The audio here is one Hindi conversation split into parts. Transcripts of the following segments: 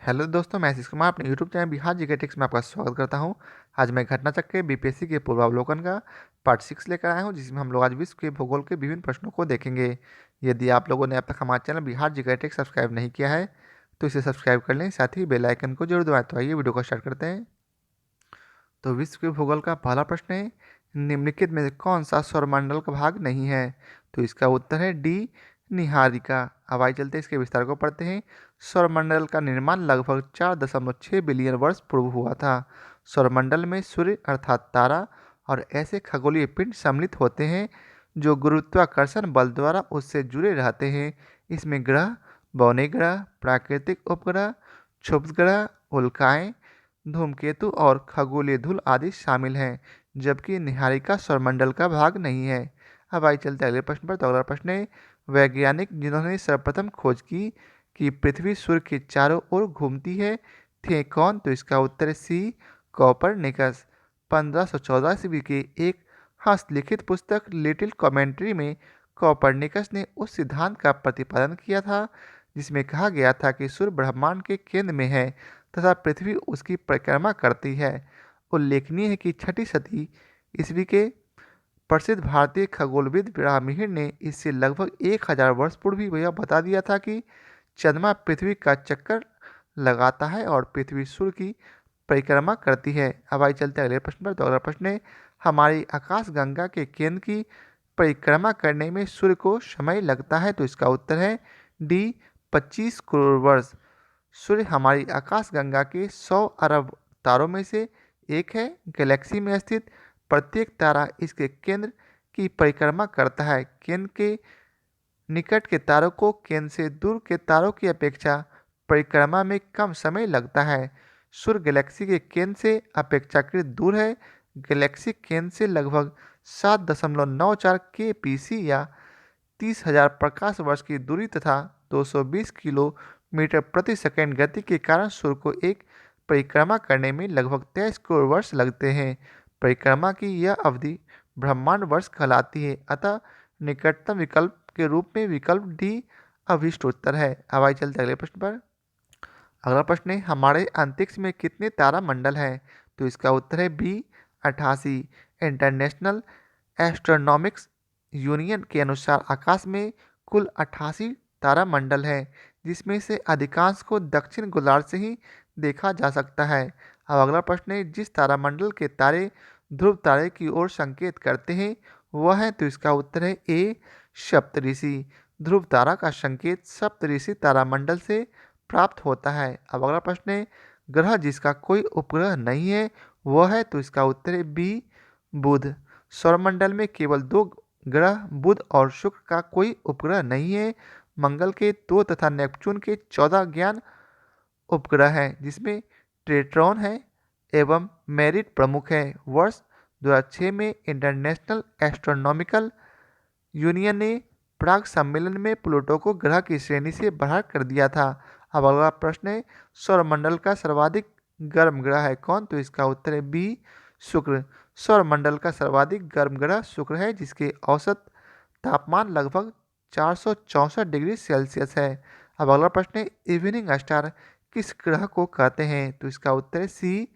हेलो दोस्तों, मैं आशीष कुमार अपने YouTube channel Bihar GK tips में आपका स्वागत करता हूं। आज मैं घटनाचक्र के बीपीएससी के पूर्वावलोकन का पार्ट 6 लेकर आया हूं, जिसमें हम लोग आज विश्व के भूगोल के विभिन्न प्रश्नों को देखेंगे। यदि आप लोगों ने अब तक हमारे channel Bihar GK tips subscribe नहीं किया है तो इसे सब्सक्राइब कर लें, साथ ही बेल आइकन को जरूर दबाएं। तो आइए वीडियो को स्टार्ट करते हैं। तो विश्व के भूगोल का पहला प्रश्न है, निम्नलिखित में से कौन सा सौरमंडल का भाग नहीं है? तो इसका उत्तर है डी, निहारिका। अब आइए चलते इसके विस्तार को पढ़ते हैं। सौरमंडल का निर्माण लगभग 4.6 बिलियन वर्ष पूर्व हुआ था। सौरमंडल में सूर्य अर्थात तारा और ऐसे खगोलीय पिंड सम्मिलित होते हैं जो गुरुत्वाकर्षण बल द्वारा उससे जुड़े रहते हैं। इसमें ग्रह, बौने ग्रह, प्राकृतिक उपग्रह, क्षुब्ध ग्रह, उल्काएं, धूमकेतु और खगोलीय धूल आदि शामिल हैं, जबकि निहारिका सौरमंडल का भाग नहीं है। अब आइए चलते अगले प्रश्न पर। तो अगला प्रश्न है, वैज्ञानिक जिन्होंने सर्वप्रथम खोज की कि पृथ्वी सूर्य के चारों ओर घूमती है थे कौन? तो इसका उत्तर है सी, कोपरनिकस। 1514 ईस्वी की एक हस्तलिखित पुस्तक लिटिल कमेंट्री में कोपरनिकस ने उस सिद्धांत का प्रतिपादन किया था जिसमें कहा गया था कि सूर्य ब्रह्मांड के केंद्र में है तथा पृथ्वी उसकी परिक्रमा करती है। उल्लेखनीय है कि छठी सदी ईस्वी के प्रसिद्ध भारतीय खगोलविद ब्राह्मीण ने इससे लगभग 1000 वर्ष पूर्व ही यह बता दिया था कि चंद्रमा पृथ्वी का चक्कर लगाता है और पृथ्वी सूर्य की परिक्रमा करती है। अब आइए चलते हैं अगले प्रश्न पर। तो अगला प्रश्न है, हमारी आकाशगंगा के केंद्र की परिक्रमा करने में सूर्य को समय लगता है? तो इसका उत्तर है डी, 25 करोड़ वर्ष। सूर्य हमारी आकाशगंगा के 100 अरब तारों में से एक है। गैलेक्सी में स्थित प्रत्येक तारा इसके केंद्र की परिक्रमा करता है। केंद्र के निकट के तारों को केंद्र से दूर के तारों की अपेक्षा परिक्रमा में कम समय लगता है। सूर्य गैलेक्सी के केंद्र से अपेक्षाकृत दूर है। गैलेक्सी केंद्र से लगभग 7.94 kpc या 30,000 प्रकाश वर्ष की दूरी तथा 220 किलोमीटर प्रति सेकंड गति के कारण सूर्य को एक परिक्रमा करने में लगभग 23 करोड़ वर्ष लगते हैं। परिक्रमा की यह अवधि ब्रह्मांड वर्ष कहलाती है, अतः निकटतम विकल्प के रूप में विकल्प डी अभिष्ट उत्तर है। अब आइए चलते अगले प्रश्न पर। अगला प्रश्न है, हमारे अंतरिक्ष में कितने तारा मंडल हैं? तो इसका उत्तर है बी, 88। इंटरनेशनल एस्ट्रोनॉमिक्स यूनियन के अनुसार आकाश में कुल 88 तारामंडल हैं, जिसमें से अधिकांश को दक्षिण गोलार्ध से ही देखा जा सकता है। अब अगला प्रश्न है, जिस तारामंडल के तारे ध्रुव तारे की ओर संकेत करते हैं वह है? तो इसका उत्तर है ए, सप्तऋषि। ध्रुव तारा का संकेत सप्तऋषि तारामंडल से प्राप्त होता है। अब अगला प्रश्न है, ग्रह जिसका कोई उपग्रह नहीं है वह है? तो इसका उत्तर है बी, बुध। सौरमंडल में केवल 2 ग्रह बुध और शुक्र का कोई उपग्रह नहीं है। मंगल के 2 तथा नेपच्यून के 14 ज्ञान उपग्रह हैं, जिसमें ट्रेट्रॉन है एवं मेरिट प्रमुख है। वर्ष 2006 में इंटरनेशनल एस्ट्रोनॉमिकल यूनियन ने प्राग सम्मेलन में प्लूटो को ग्रह की श्रेणी से बाहर कर दिया था। अब अगला प्रश्न है, सौरमंडल का सर्वाधिक गर्म ग्रह है कौन? तो इसका उत्तर है बी, शुक्र। सौरमंडल का सर्वाधिक गर्म ग्रह शुक्र है, जिसके औसत तापमान लगभग 464 डिग्री सेल्सियस है। अब अगला प्रश्न है, इवनिंग स्टार किस ग्रह को कहते हैं? तो इसका उत्तर है सी,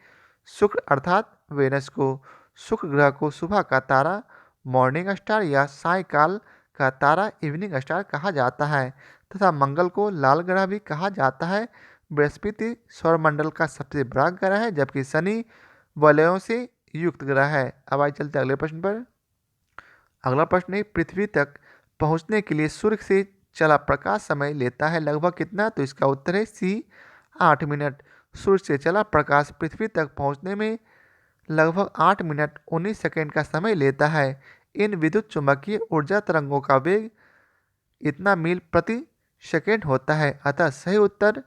शुक्र अर्थात वेनस को। शुक्र ग्रह को सुबह का तारा, मॉर्निंग स्टार या सायंकाल का तारा इवनिंग स्टार कहा जाता है तथा मंगल को लाल ग्रह भी कहा जाता है। बृहस्पति सौरमंडल का सबसे बड़ा ग्रह है, जबकि शनि वलयों से युक्त ग्रह है। अब आइए चलते अगले प्रश्न पर। अगला प्रश्न है, पृथ्वी तक पहुंचने के लिए सूर्य से चला प्रकाश समय लेता है लगभग कितना? तो इसका उत्तर है सी, 8 मिनट। सूर्य से चला प्रकाश पृथ्वी तक पहुंचने में लगभग 8 मिनट 19 सेकंड का समय लेता है। इन विद्युत चुंबकीय ऊर्जा तरंगों का वेग इतना मील प्रति सेकंड होता है, अतः सही उत्तर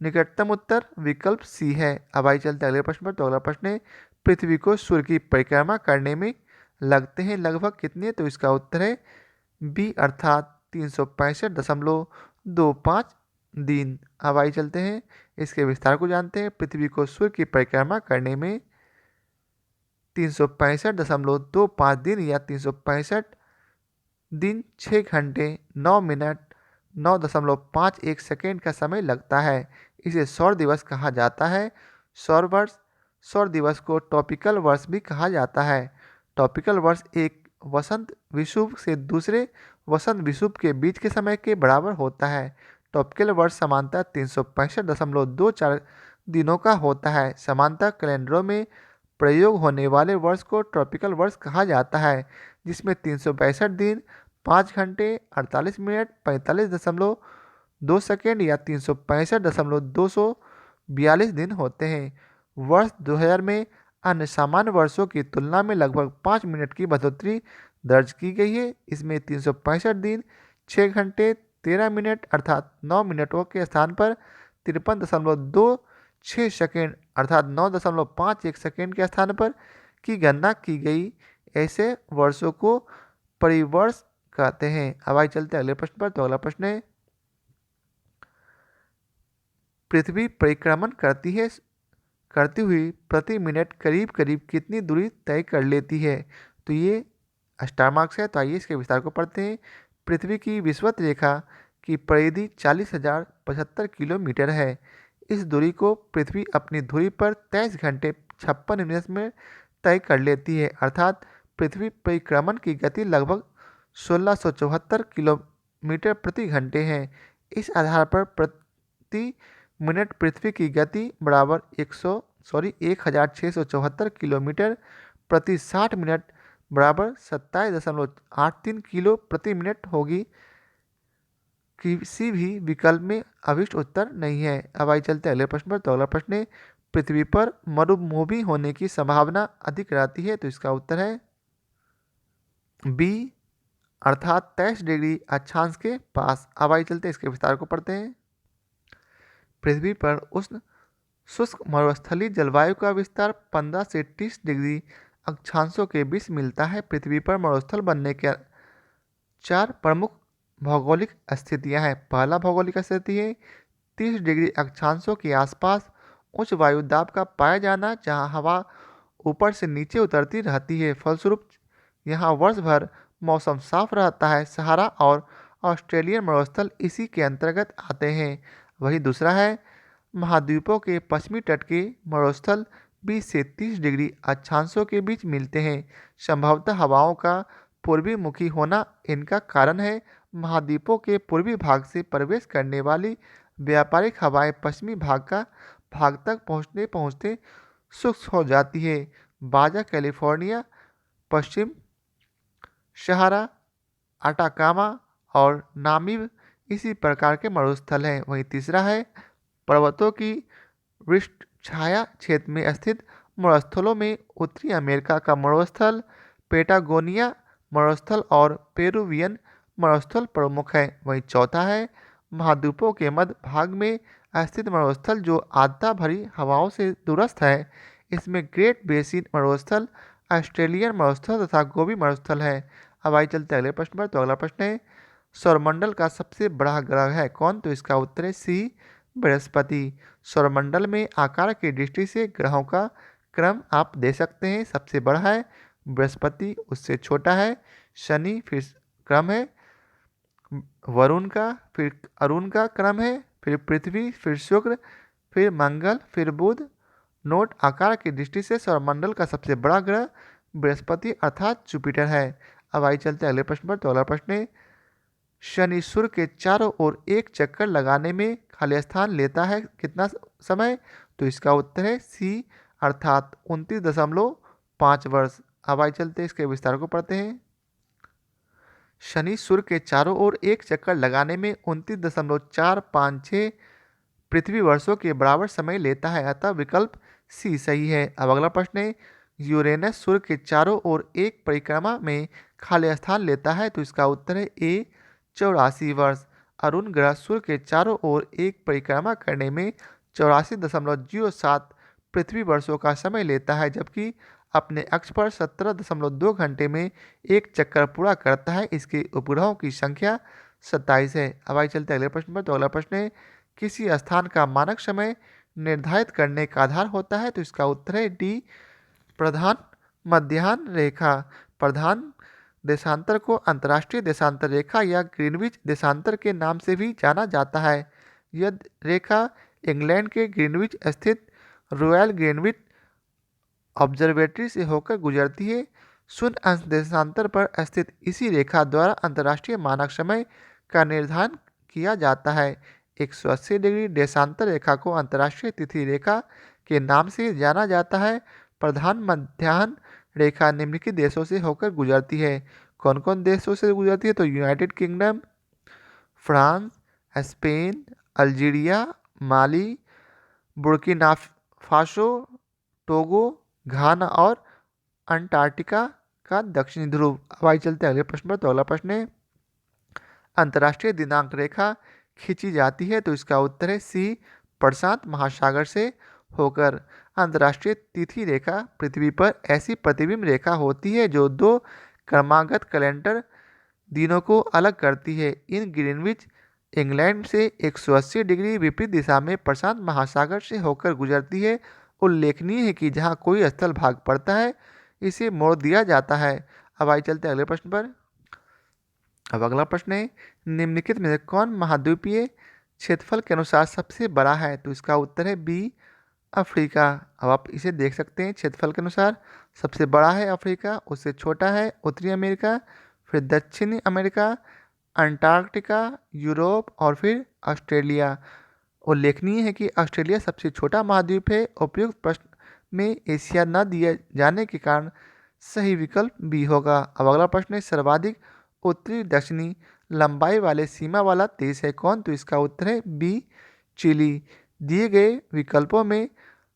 निकटतम उत्तर विकल्प सी है। अब आइए चलते अगले प्रश्न पर। तो अगला प्रश्न है, पृथ्वी को सूर्य की परिक्रमा करने में लगते हैं लगभग कितने? तो इसका उत्तर है बी अर्थात 365.25 दिन। अब आइए चलते हैं इसके विस्तार को जानते हैं। पृथ्वी को सूर्य की परिक्रमा करने में 365.25 दिन या 365 दिन 6 घंटे 9 मिनट 9.51 सेकेंड का समय लगता है। इसे सौर दिवस कहा जाता है। सौर वर्ष, सौर दिवस को ट्रॉपिकल वर्ष भी कहा जाता है। ट्रॉपिकल वर्ष एक वसंत विषुव से दूसरे वसंत विषुव के बीच के समय के बराबर होता है। ट्रॉपिकल वर्ष सामान्यतः 365.24 दिनों का होता है। सामान्यतः कैलेंडरों में प्रयोग होने वाले वर्ष को ट्रॉपिकल वर्ष कहा जाता है, जिसमें 362 दिन 5 घंटे 48 मिनट 45.2 सेकेंड या 365.242 दिन होते हैं। वर्ष 2000 में अन्य सामान्य वर्षों की तुलना में लगभग 5 मिनट की बढ़ोतरी दर्ज की गई है। इसमें 365 दिन 6 घंटे 13 मिनट अर्थात 9 मिनटों के स्थान पर 53.26 सेकेंड अर्थात 9.51 सेकेंड के स्थान पर की गणना की गई। ऐसे वर्षों को परिवर्ष कहते हैं। अब आइए चलते हैं अगले प्रश्न पर। तो अगला प्रश्न है, पृथ्वी परिक्रमण करती हुई प्रति मिनट करीब करीब कितनी दूरी तय कर लेती है? तो ये स्टार मार्क्स है। तो आइए इसके विस्तार को पढ़ते हैं। पृथ्वी की विषुवत रेखा की परिधि 40,075 किलोमीटर है। इस दूरी को पृथ्वी अपनी धुरी पर 23 घंटे 56 मिनट में तय कर लेती है, अर्थात पृथ्वी परिक्रमण की गति लगभग 1674 किलोमीटर प्रति घंटे है। इस आधार पर प्रति मिनट पृथ्वी की गति बराबर 1674 किलोमीटर प्रति 60 मिनट बराबर 27.83 किलो प्रति मिनट होगी। किसी भी विकल्प में अभिष्ट उत्तर नहीं है। अब आइए चलते हैं अगले प्रश्न पर। तो अगला प्रश्न है, पृथ्वी पर मरुभूमि होने की संभावना अधिक रहती है? तो इसका उत्तर है बी अर्थात 23 डिग्री अक्षांश के पास। अब आइए चलते हैं इसके विस्तार को पढ़ते हैं। पृथ्वी पर उष्ण शुष्क मरुस्थलीय जलवायु का विस्तार 15 से 30 डिग्री अक्षांशों के बीच मिलता है। पृथ्वी पर मरुस्थल बनने के 4 प्रमुख भौगोलिक स्थितियां हैं। पहला भौगोलिक स्थिति है 30 डिग्री अक्षांशों के आसपास उच्च वायु दाब का पाया जाना, जहां हवा ऊपर से नीचे उतरती रहती है। फलस्वरूप यहाँ वर्ष भर मौसम साफ रहता है। सहारा और ऑस्ट्रेलियन मरुस्थल इसी के अंतर्गत आते हैं। वही दूसरा है महाद्वीपों के पश्चिमी तट के मरुस्थल 20 से 30 डिग्री अक्षांशों के बीच मिलते हैं। संभवतः हवाओं का पूर्वी मुखी होना इनका कारण है। महाद्वीपों के पूर्वी भाग से प्रवेश करने वाली व्यापारिक हवाएं पश्चिमी भाग तक पहुंचते पहुंचते शुष्क हो जाती है। बाजा कैलिफोर्निया, पश्चिम सहारा, अटाकामा और नामीब इसी प्रकार के मरुस्थल हैं। वहीं तीसरा है पर्वतों की वृष्ट छाया क्षेत्र में स्थित मरुस्थलों में उत्तरी अमेरिका का मरुस्थल, पेटागोनिया मरुस्थल और पेरुवियन मरुस्थल प्रमुख है। वहीं चौथा है महाद्वीपों के मध्य भाग में स्थित मरुस्थल, जो आर्द्रता भरी हवाओं से दूरस्थ है। इसमें ग्रेट बेसिन मरुस्थल, ऑस्ट्रेलियन मरुस्थल तथा गोबी मरुस्थल है। अब आइए चलते अगले प्रश्न पर। तो अगला प्रश्न है, सौरमंडल का सबसे बड़ा ग्रह है कौन? तो इसका उत्तर है सी बृहस्पति। सौरमंडल में आकार की दृष्टि से ग्रहों का क्रम आप दे सकते हैं। सबसे बड़ा है बृहस्पति, उससे छोटा है शनि, फिर क्रम है वरुण का, फिर अरुण का क्रम है, फिर पृथ्वी, फिर शुक्र, फिर मंगल, फिर बुध। नोट, आकार की दृष्टि से सौरमंडल का सबसे बड़ा ग्रह बृहस्पति अर्थात जुपिटर है। अब आइए चलते हैं अगले प्रश्न पर। तो अगला प्रश्न है, शनि सूर्य के चारों ओर एक चक्कर लगाने में खाली स्थान लेता है कितना समय? तो इसका उत्तर है सी अर्थात 29.5 वर्ष। अब आइए चलते हैं इसके विस्तार को पढ़ते हैं। शनि सूर्य के चारों ओर एक चक्कर लगाने में 29.456 पृथ्वी वर्षों के बराबर समय लेता है, अतः विकल्प सी सही है। अब अगला प्रश्न है, यूरेनस सूर्य के चारों ओर एक परिक्रमा में खाली स्थान लेता है, तो इसका उत्तर है ए 84 वर्ष। अरुण ग्रह सूर्य के चारों ओर एक परिक्रमा करने में 84.07 पृथ्वी वर्षों का समय लेता है, जबकि अपने अक्ष पर 17.2 घंटे में एक चक्कर पूरा करता है। इसके उपग्रहों की संख्या 27 है। अब आइए चलते अगले प्रश्न पर। तो अगला प्रश्न है, किसी स्थान का मानक समय निर्धारित करने का आधार होता है? तो इसका उत्तर है डी प्रधान मध्याह्न रेखा। प्रधान देशांतर को अंतर्राष्ट्रीय देशांतर रेखा या ग्रीनविच देशांतर के नाम से भी जाना जाता है। यह रेखा इंग्लैंड के ग्रीनविच स्थित रॉयल ग्रीनविच ऑब्जर्वेटरी से होकर गुजरती है। शून्य अंश देशांतर पर स्थित इसी रेखा द्वारा अंतर्राष्ट्रीय मानक समय का निर्धारण किया जाता है। 180 डिग्री देशांतर रेखा को अंतर्राष्ट्रीय तिथि रेखा के नाम से जाना जाता है। प्रधान मध्याह्न रेखा निम्नलिखित देशों से होकर गुजरती है। कौन कौन देशों से गुजरती है? तो United Kingdom, France, Spain, Algeria, Mali, Burkina Faso, Togo, Ghana और अंटार्कटिका का दक्षिणी ध्रुव। अब आइए चलते हैं अगले प्रश्न पर। तो अगला प्रश्न है, अंतर्राष्ट्रीय दिनांक रेखा खींची जाती है, तो इसका उत्तर है सी, प्रशांत महासागर से होकर। अंतर्राष्ट्रीय तिथि रेखा पृथ्वी पर ऐसी प्रतिबिंब रेखा होती है जो दो क्रमागत कैलेंडर दिनों को अलग करती है। इन ग्रीनविच इंग्लैंड से 180 डिग्री विपरीत दिशा में प्रशांत महासागर से होकर गुजरती है। उल्लेखनीय है कि जहाँ कोई स्थल भाग पड़ता है इसे मोड़ दिया जाता है। अब आइए चलते हैं अगले प्रश्न पर। अब अगला प्रश्न है, निम्नलिखित में से कौन महाद्वीपीय क्षेत्रफल के अनुसार सबसे बड़ा है? तो इसका उत्तर है बी, अफ्रीका। अब आप इसे देख सकते हैं, क्षेत्रफल के अनुसार सबसे बड़ा है अफ्रीका, उससे छोटा है उत्तरी अमेरिका, फिर दक्षिणी अमेरिका, अंटार्कटिका, यूरोप और फिर ऑस्ट्रेलिया। उल्लेखनीय है कि ऑस्ट्रेलिया सबसे छोटा महाद्वीप है। उपयुक्त प्रश्न में एशिया न दिए जाने के कारण सही विकल्प बी होगा। अब अगला प्रश्न है, सर्वाधिक उत्तरी दक्षिणी लंबाई वाले सीमा वाला देश है कौन? तो इसका उत्तर है बी, चिली। दिए गए विकल्पों में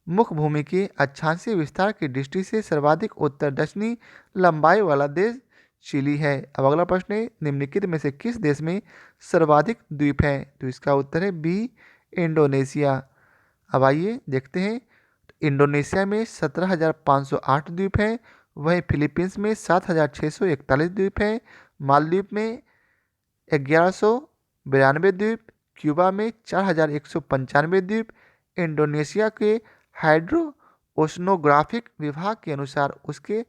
मुख्य भूमि के अक्षांशीय विस्तार की दृष्टि से सर्वाधिक उत्तर दक्षिणी लंबाई वाला देश चिली है। अब अगला प्रश्न है, निम्नलिखित में से किस देश में सर्वाधिक द्वीप हैं? तो इसका उत्तर है बी, इंडोनेशिया। अब आइए देखते हैं, इंडोनेशिया में 17,508 द्वीप हैं, वहीं फिलीपींस में 7,641 द्वीप हैं, मालदीव में 1192 द्वीप, क्यूबा में 4,195 द्वीप। इंडोनेशिया के हाइड्रो ओशनोग्राफिक विभाग के अनुसार उसके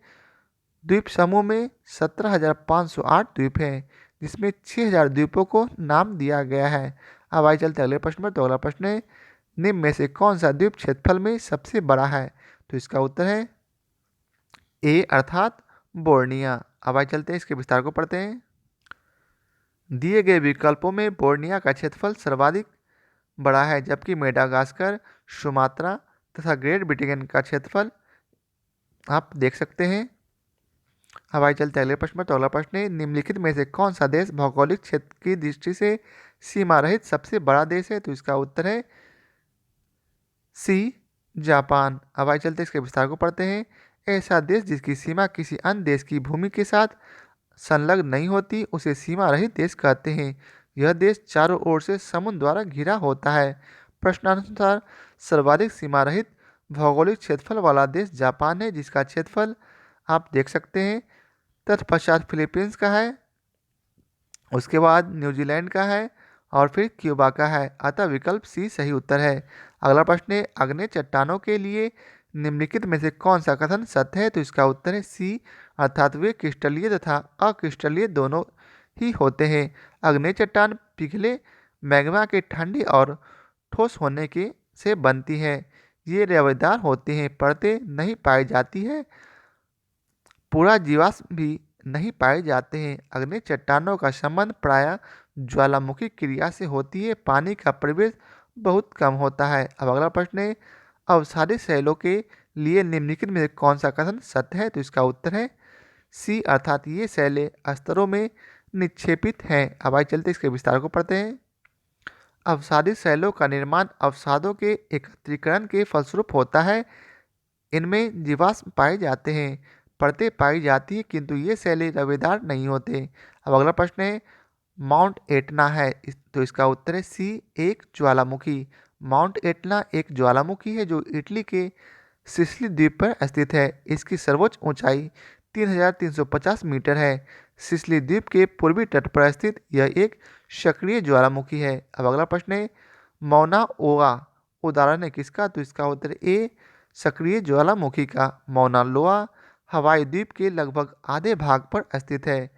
द्वीप समूह में 17,508 द्वीप हैं, जिसमें 6,000 द्वीपों को नाम दिया गया है। अब आइए चलते अगले प्रश्न पर। तो अगला प्रश्न है, निम्न में से कौन सा द्वीप क्षेत्रफल में सबसे बड़ा है? तो इसका उत्तर है ए अर्थात बोर्निया। अब आइए चलते हैं इसके विस्तार को पढ़ते हैं। दिए गए विकल्पों में बोर्निया का क्षेत्रफल सर्वाधिक बड़ा है, जबकि मेडागास्कर, सुमात्रा तथा ग्रेट ब्रिटेन का क्षेत्रफल आप देख सकते हैं। अब आइए चलते अगले प्रश्न पर। तो अगला प्रश्न है, निम्नलिखित में से कौन सा देश भौगोलिक क्षेत्र की दृष्टि से सीमा रहित सबसे बड़ा देश है? तो इसका उत्तर है सी, जापान। अब आइए चलते इसके विस्तार को पढ़ते हैं। ऐसा देश जिसकी सीमा किसी अन्य देश की भूमि के साथ संलग्न नहीं होती उसे सीमा रहित देश कहते हैं। यह देश चारों ओर से समुद्र द्वारा घिरा होता है। प्रश्नानुसार सर्वाधिक सीमा रहित भौगोलिक क्षेत्रफल वाला देश जापान है, जिसका क्षेत्रफल आप देख सकते हैं। तत्पश्चात फिलीपींस का है, उसके बाद न्यूजीलैंड का है और फिर क्यूबा का है। अतः विकल्प सी सही उत्तर है। अगला प्रश्न है, आग्नेय चट्टानों के लिए निम्नलिखित में से कौन सा कथन सत्य है? तो इसका उत्तर है सी, अर्थात वे क्रिस्टलीय तथा अक्रिस्टलीय दोनों ही होते हैं। आग्नेय चट्टान पिघले मैग्मा के ठंडी और ठोस होने के से बनती है। ये रेवेदार होती हैं, परतें नहीं पाई जाती है, पूरा जीवाश्म भी नहीं पाए जाते हैं। आग्नेय चट्टानों का संबंध प्रायः ज्वालामुखी क्रिया से होती है, पानी का प्रवेश बहुत कम होता है। अब अगला प्रश्न है, अवसादी शैलों के लिए निम्नलिखित में से कौन सा कथन सत्य है? तो इसका उत्तर है सी, अर्थात ये शैलें स्तरों में निक्षेपित हैं। अब आइए चलते इसके विस्तार को पढ़ते हैं। अवसादी शैलों का निर्माण अवसादों के एकत्रीकरण के फलस्वरूप होता है। इनमें जीवाश्म पाए जाते हैं, परतें पाई जाती हैं, किंतु ये शैलें रवेदार नहीं होते। अब अगला प्रश्न है, माउंट एटना है, तो इसका उत्तर है सी, एक ज्वालामुखी। माउंट एटना एक ज्वालामुखी है जो इटली के सिसिली द्वीप पर स्थित है। इसकी सर्वोच्च ऊंचाई 3,350 मीटर है। सिसिली द्वीप के पूर्वी तट पर स्थित यह एक सक्रिय ज्वालामुखी है। अब अगला प्रश्न है, मौना ओआ उदाहरण है किसका? तो इसका उत्तर ए, सक्रिय ज्वालामुखी का। मौना लोआ हवाई द्वीप के लगभग आधे भाग पर स्थित है।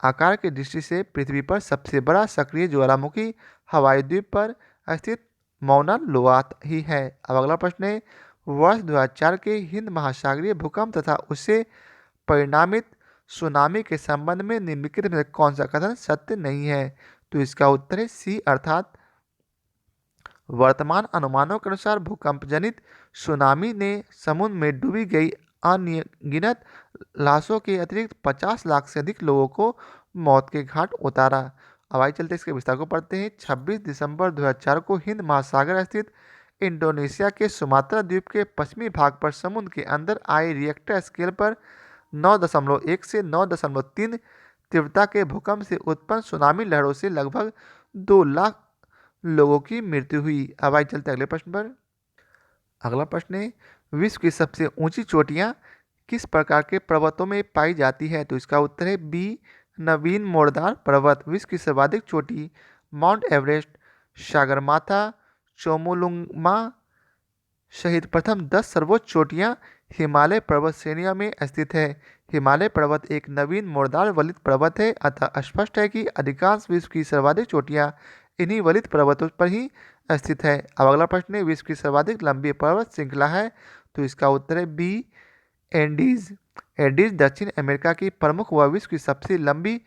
आकार की दृष्टि से पृथ्वी पर सबसे बड़ा सक्रिय ज्वालामुखी हवाई द्वीप पर स्थित मौना लोआ ही है। अब अगला प्रश्न है, वर्ष 2004 के हिंद महासागरीय भूकंप तथा उससे परिणामित सुनामी के संबंध में निम्नलिखित में से कौन सा कथन सत्य नहीं है? तो इसका उत्तर है सी, अर्थात वर्तमान अनुमानों के अनुसार भूकंप जनित सुनामी ने समुद्र में डूबी गई अनगिनत लाशों के अतिरिक्त 50 लाख से अधिक लोगों को मौत के घाट उतारा। अब आइए चलते इसके विस्तार को पढ़ते हैं। 26 दिसंबर 2004 को हिंद महासागर स्थित इंडोनेशिया के सुमात्रा द्वीप के पश्चिमी भाग पर समुद्र के अंदर आए रिएक्टर स्केल पर 9.1 से 9.3 तीव्रता के भूकंप से उत्पन्न सुनामी लहरों से लगभग 2 लाख लोगों की मृत्यु हुई। अब आइए चलते अगले प्रश्न पर। अगला प्रश्न है, विश्व की सबसे ऊंची चोटियां किस प्रकार के पर्वतों में पाई जाती है? तो इसका उत्तर है बी, नवीन मोड़दार पर्वत। विश्व की सर्वाधिक चोटी माउंट एवरेस्ट, सागरमाथा, चोमोलुंगमा सहित प्रथम 10 सर्वोच्च चोटियां हिमालय पर्वत श्रेणियों में स्थित है। हिमालय पर्वत एक नवीन मोड़दार वलित पर्वत है, अतः स्पष्ट है कि अधिकांश विश्व की सर्वाधिक चोटियां इन्हीं वलित पर्वतों पर ही स्थित है। अब अगला प्रश्न है, विश्व की सर्वाधिक लंबी पर्वत श्रृंखला है? तो इसका उत्तर है बी, एंडीज। एंडीज दक्षिण अमेरिका की प्रमुख व विश्व की सबसे लंबी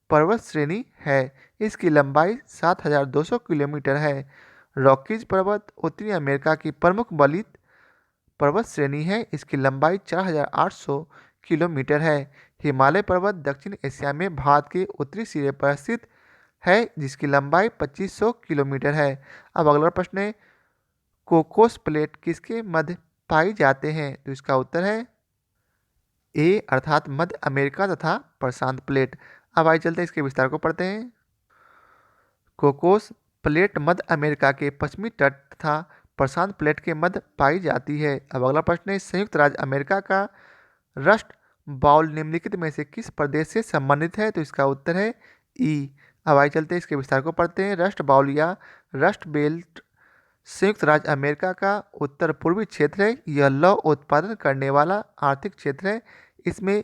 पर्वत श्रेणी है। इसकी लंबाई 7,200 किलोमीटर है। रॉकीज पर्वत उत्तरी अमेरिका की प्रमुख वलित पर्वत श्रेणी है। इसकी लंबाई 4,800 किलोमीटर है। हिमालय पर्वत दक्षिण एशिया में भारत के उत्तरी सिरे पर स्थित है, जिसकी लंबाई 2500 किलोमीटर है। अब अगला प्रश्न है, कोकोस प्लेट किसके मध्य पाई जाते हैं? तो इसका उत्तर है ए, अर्थात मध्य अमेरिका तथा प्रशांत प्लेट। अब आइए चलते हैं इसके विस्तार को पढ़ते हैं। कोकोस प्लेट मध्य अमेरिका के पश्चिमी तट तथा प्रशांत प्लेट के मध्य पाई जाती है। अब अगला प्रश्न है, संयुक्त राज्य अमेरिका का रस्ट बाउल निम्नलिखित में से किस प्रदेश से संबंधित है? तो इसका उत्तर है ई। अब आइए चलते हैं इसके विस्तार को पढ़ते हैं। रस्ट बाउल या रस्ट बेल्ट संयुक्त राज्य अमेरिका का उत्तर पूर्वी क्षेत्र है। यह लौह उत्पादन करने वाला आर्थिक क्षेत्र है। इसमें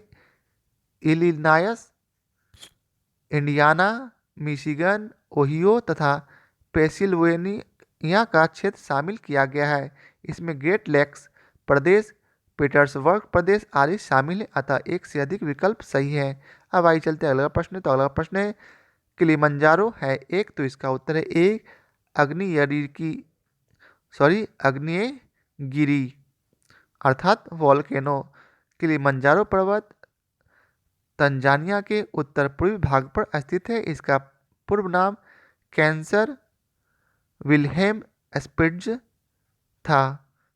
इलिनॉयस, इंडियाना, मिशिगन, ओहियो तथा पेंसिल्वेनिया का क्षेत्र शामिल किया गया है। इसमें ग्रेट लेक्स प्रदेश, पीटर्सबर्ग प्रदेश आदि शामिल है, अतः एक से अधिक विकल्प सही है। अब आइए चलते हैं अगला प्रश्न। तो अगला प्रश्न है, किलिमंजारो है एक? तो इसका उत्तर है ए, अग्नेयगिरी अर्थात वॉल्केनो। किलिमंजारो पर्वत तंजानिया के उत्तर पूर्वी भाग पर स्थित है। इसका पूर्व नाम कैंसर विल्हेम स्पिट्ज था।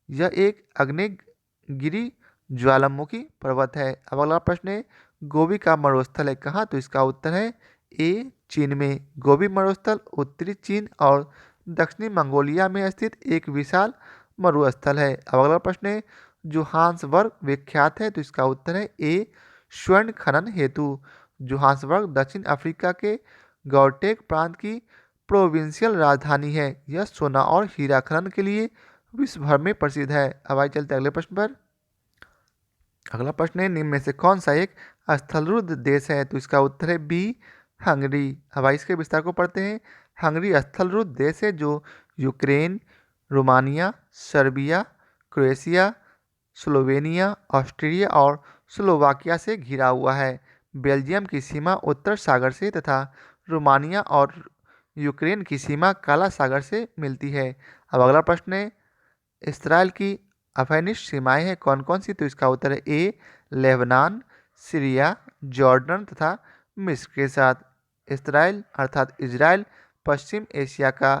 यह एक आग्नेयगिरी ज्वालामुखी पर्वत है। अब अगला प्रश्न है, गोबी का मरुस्थल है कहाँ? तो इसका उत्तर है ए, चीन में। गोबी मरुस्थल उत्तरी चीन और दक्षिणी मंगोलिया में स्थित एक विशाल मरुस्थल है। अब अगला प्रश्न है, जोहान्सबर्ग विख्यात है? तो इसका उत्तर है ए, स्वर्ण खनन हेतु। जोहान्सबर्ग दक्षिण अफ्रीका के गौटेक प्रांत की प्रोविंशियल राजधानी है। यह सोना और हीरा खनन के लिए विश्व भर में प्रसिद्ध है। अब आइए चलते अगले प्रश्न पर। अगला प्रश्न है, निम्न में से कौन सा एक स्थलरुद्ध देश है? तो इसका उत्तर है बी, हंगरी। अब आइए इसके विस्तार को पढ़ते हैं। हंगरी स्थलरुद्ध देश है जो Ukraine, Romania, Serbia, Croatia, Slovenia, Austria और स्लोवाकिया से घिरा हुआ है। बेल्जियम की सीमा उत्तर सागर से तथा रोमानिया और यूक्रेन की सीमा काला सागर से मिलती है। अब अगला प्रश्न है, इसराइल की अफगानिस्तान सीमाएं हैं कौन कौन सी? तो इसका उत्तर है ए, लेबनान, सीरिया, जॉर्डन तथा मिस्र के साथ। इसराइल अर्थात इजराइल पश्चिम एशिया का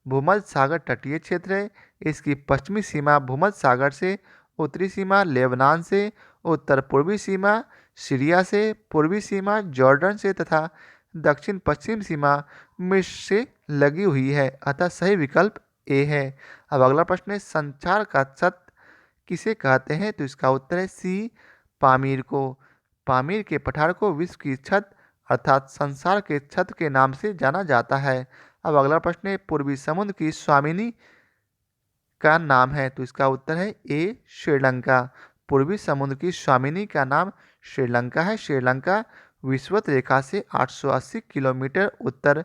भूमध्य सागर तटीय क्षेत्र है। इसकी पश्चिमी सीमा भूमध्य सागर से, उत्तरी सीमा लेबनान से, उत्तर पूर्वी सीमा सीरिया से, पूर्वी सीमा जॉर्डन से तथा दक्षिण पश्चिम सीमा मिस्र से लगी हुई है, अतः सही विकल्प ए है। अब अगला प्रश्न है, संचार का छत किसे कहते हैं? तो इसका उत्तर है सी, पामीर को। पामीर के पठार को विश्व की छत अर्थात संसार के छत के नाम से जाना जाता है। अब अगला प्रश्न है, पूर्वी समुद्र की स्वामिनी का नाम है? तो इसका उत्तर है ए, श्रीलंका। पूर्वी समुद्र की स्वामिनी का नाम श्रीलंका है। श्रीलंका विषुवत रेखा से 880 किलोमीटर उत्तर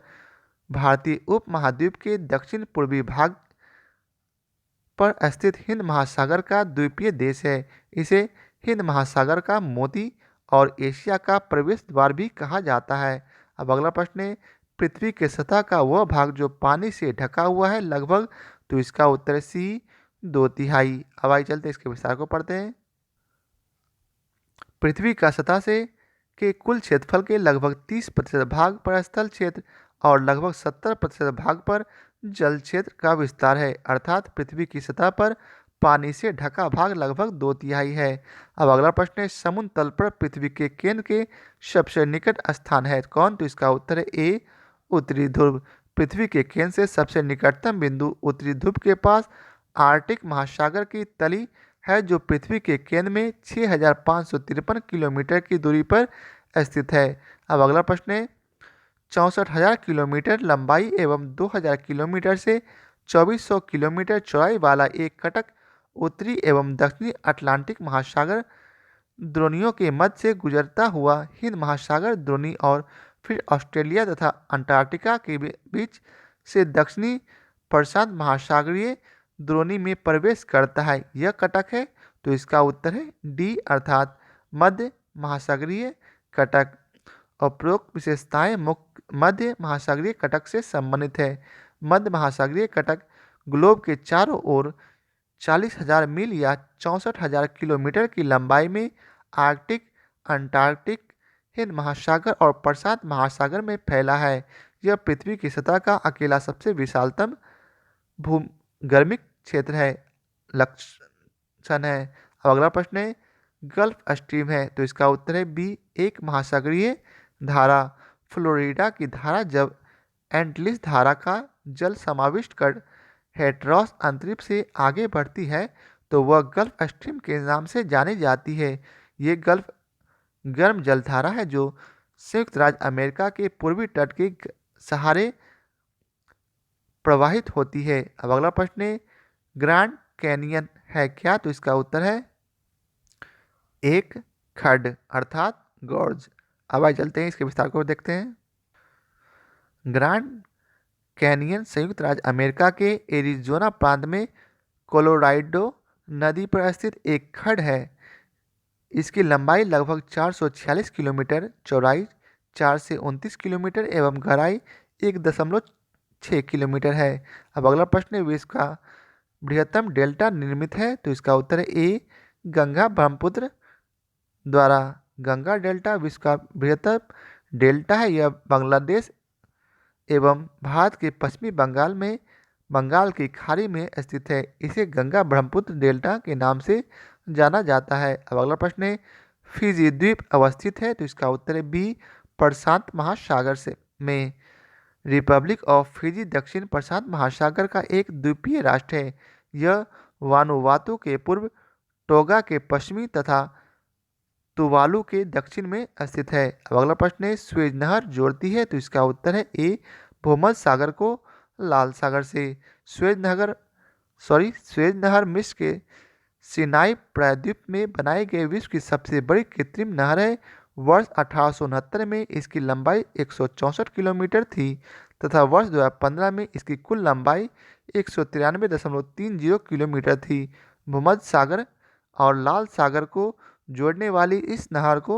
भारतीय उपमहाद्वीप के दक्षिण पूर्वी भाग पर स्थित हिंद महासागर का द्वीपीय देश है। इसे हिंद महासागर का मोती और एशिया का प्रवेश द्वार भी कहा जाता है। अब अगला प्रश्न है, पृथ्वी के सतह का वह भाग जो पानी से ढका हुआ है लगभग, तो इसका उत्तर है सी, 2/3। अब आइए चलते इसके विस्तार को पढ़ते हैं। पृथ्वी का सतह से के कुल क्षेत्रफल के लगभग 30% भाग पर स्थल क्षेत्र और लगभग 70% भाग पर जल क्षेत्र का विस्तार है, अर्थात पृथ्वी की सतह पर पानी से ढका भाग लगभग 2/3 है। अब अगला प्रश्न है, समुद्र तल पर पृथ्वी के केंद्र के सबसे निकट स्थान है कौन, तो इसका उत्तर है ए, उत्तरी ध्रुव। पृथ्वी के केंद्र से सबसे निकटतम बिंदु उत्तरी ध्रुव के पास आर्कटिक महासागर की तली है, जो पृथ्वी के केंद्र में 6,553 किलोमीटर की दूरी पर स्थित है। अब अगला प्रश्न है, 64,000 किलोमीटर लंबाई एवं 2,000 किलोमीटर से 2,400 किलोमीटर चौड़ाई वाला एक कटक उत्तरी एवं दक्षिणी अटलांटिक महासागर द्रोणियों के मध्य से गुजरता हुआ हिंद महासागर द्रोणी और फिर ऑस्ट्रेलिया तथा अंटार्कटिका के बीच से दक्षिणी प्रशांत महासागरीय द्रोणी में प्रवेश करता है। यह कटक है, तो इसका उत्तर है डी, अर्थात मध्य महासागरीय कटक। उपरोक्त विशेषताएं मध्य महासागरीय कटक से संबंधित है। मध्य महासागरीय कटक ग्लोब के चारों ओर 40,000 मील या 64,000 किलोमीटर की लंबाई में आर्कटिक, अंटार्कटिक, हिंद महासागर और प्रशांत महासागर में फैला है। यह पृथ्वी की सतह का अकेला सबसे विशालतम भूगर्भिक क्षेत्र है, लक्षण है। अब अगला प्रश्न है, गल्फ स्ट्रीम है, तो इसका उत्तर है बी, एक महासागरीय धारा। फ्लोरिडा की धारा जब एंटलिस धारा का जल समाविष्ट कर हेट्रॉस अंतरिक्ष से आगे बढ़ती है तो वह गल्फ स्ट्रीम के नाम से जानी जाती है। ये गल्फ गर्म जलधारा है जो संयुक्त राज्य अमेरिका के पूर्वी तट के सहारे प्रवाहित होती है। अब अगला प्रश्न है, ग्रैंड कैनियन है क्या, तो इसका उत्तर है एक, खड्ड अर्थात गॉर्ज। अब आइए चलते हैं इसके विस्तार को देखते हैं। ग्रैंड कैनियन संयुक्त राज्य अमेरिका के एरिज़ोना प्रांत में कोलोराडो नदी पर स्थित एक खड्ड है। इसकी लंबाई लगभग 446 किलोमीटर, चौड़ाई 4 से 29 किलोमीटर एवं गहराई 1.6 किलोमीटर है। अब अगला प्रश्न है, विश्व का बृहत्तम डेल्टा निर्मित है, तो इसका उत्तर है ए, गंगा ब्रह्मपुत्र द्वारा। गंगा डेल्टा विश्व का बृहत्तम डेल्टा है। यह बांग्लादेश एवं भारत के पश्चिमी बंगाल में बंगाल की खाड़ी में स्थित है। इसे गंगा ब्रह्मपुत्र डेल्टा के नाम से जाना जाता है। अब अगला प्रश्न है, फिजी द्वीप अवस्थित है, तो इसका उत्तर है बी, प्रशांत महासागर से में। रिपब्लिक ऑफ फिजी दक्षिण प्रशांत महासागर का एक द्वीपीय राष्ट्र है। यह वानुवातु के पूर्व, टोगा के पश्चिमी तथा तुवालू के दक्षिण में स्थित है। अब अगला प्रश्न है, स्वेज नहर जोड़ती है, तो इसका उत्तर है ए, भूमध्य सागर को लाल सागर से। स्वेज नहर मिस्र के सिनाई प्रायद्वीप में बनाई गई विश्व की सबसे बड़ी कृत्रिम नहर है। वर्ष 1869 में इसकी लंबाई 164 किलोमीटर थी तथा वर्ष 2015 में इसकी कुल लंबाई 193.30 किलोमीटर थी। भूमध्य सागर और लाल सागर को जोड़ने वाली इस नहर को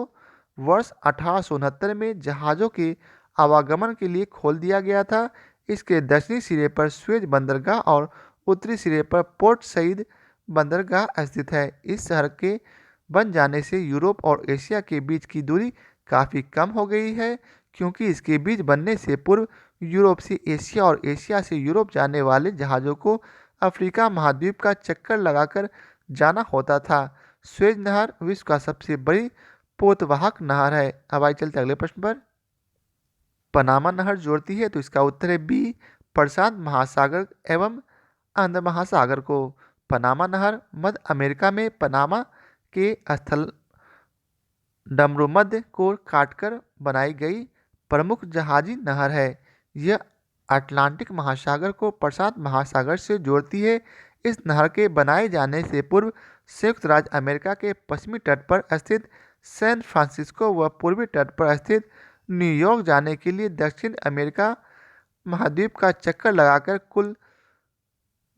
वर्ष 1869 में जहाज़ों के आवागमन के लिए खोल दिया गया था। इसके दक्षिणी सिरे पर स्वेज बंदरगाह और उत्तरी सिरे पर पोर्ट सईद बंदरगाह स्थित है। इस शहर के बन जाने से यूरोप और एशिया के बीच की दूरी काफ़ी कम हो गई है, क्योंकि इसके बीच बनने से पूर्व यूरोप से एशिया और एशिया से यूरोप जाने वाले जहाज़ों को अफ्रीका महाद्वीप का चक्कर लगाकर जाना होता था। स्वेज नहर विश्व का सबसे बड़ी पोतवाहक नहर है। अब आइए चलते अगले प्रश्न पर। पनामा नहर जोड़ती है, तो इसका उत्तर है बी, प्रशांत महासागर एवं अंध महासागर को। पनामा नहर मध्य अमेरिका में पनामा के स्थल डमरूमध्य को काटकर बनाई गई प्रमुख जहाजी नहर है। यह अटलांटिक महासागर को प्रशांत महासागर से जोड़ती है। इस नहर के बनाए जाने से पूर्व संयुक्त राज्य अमेरिका के पश्चिमी तट पर स्थित सैन फ्रांसिस्को व पूर्वी तट पर स्थित न्यूयॉर्क जाने के लिए दक्षिण अमेरिका महाद्वीप का चक्कर लगाकर कुल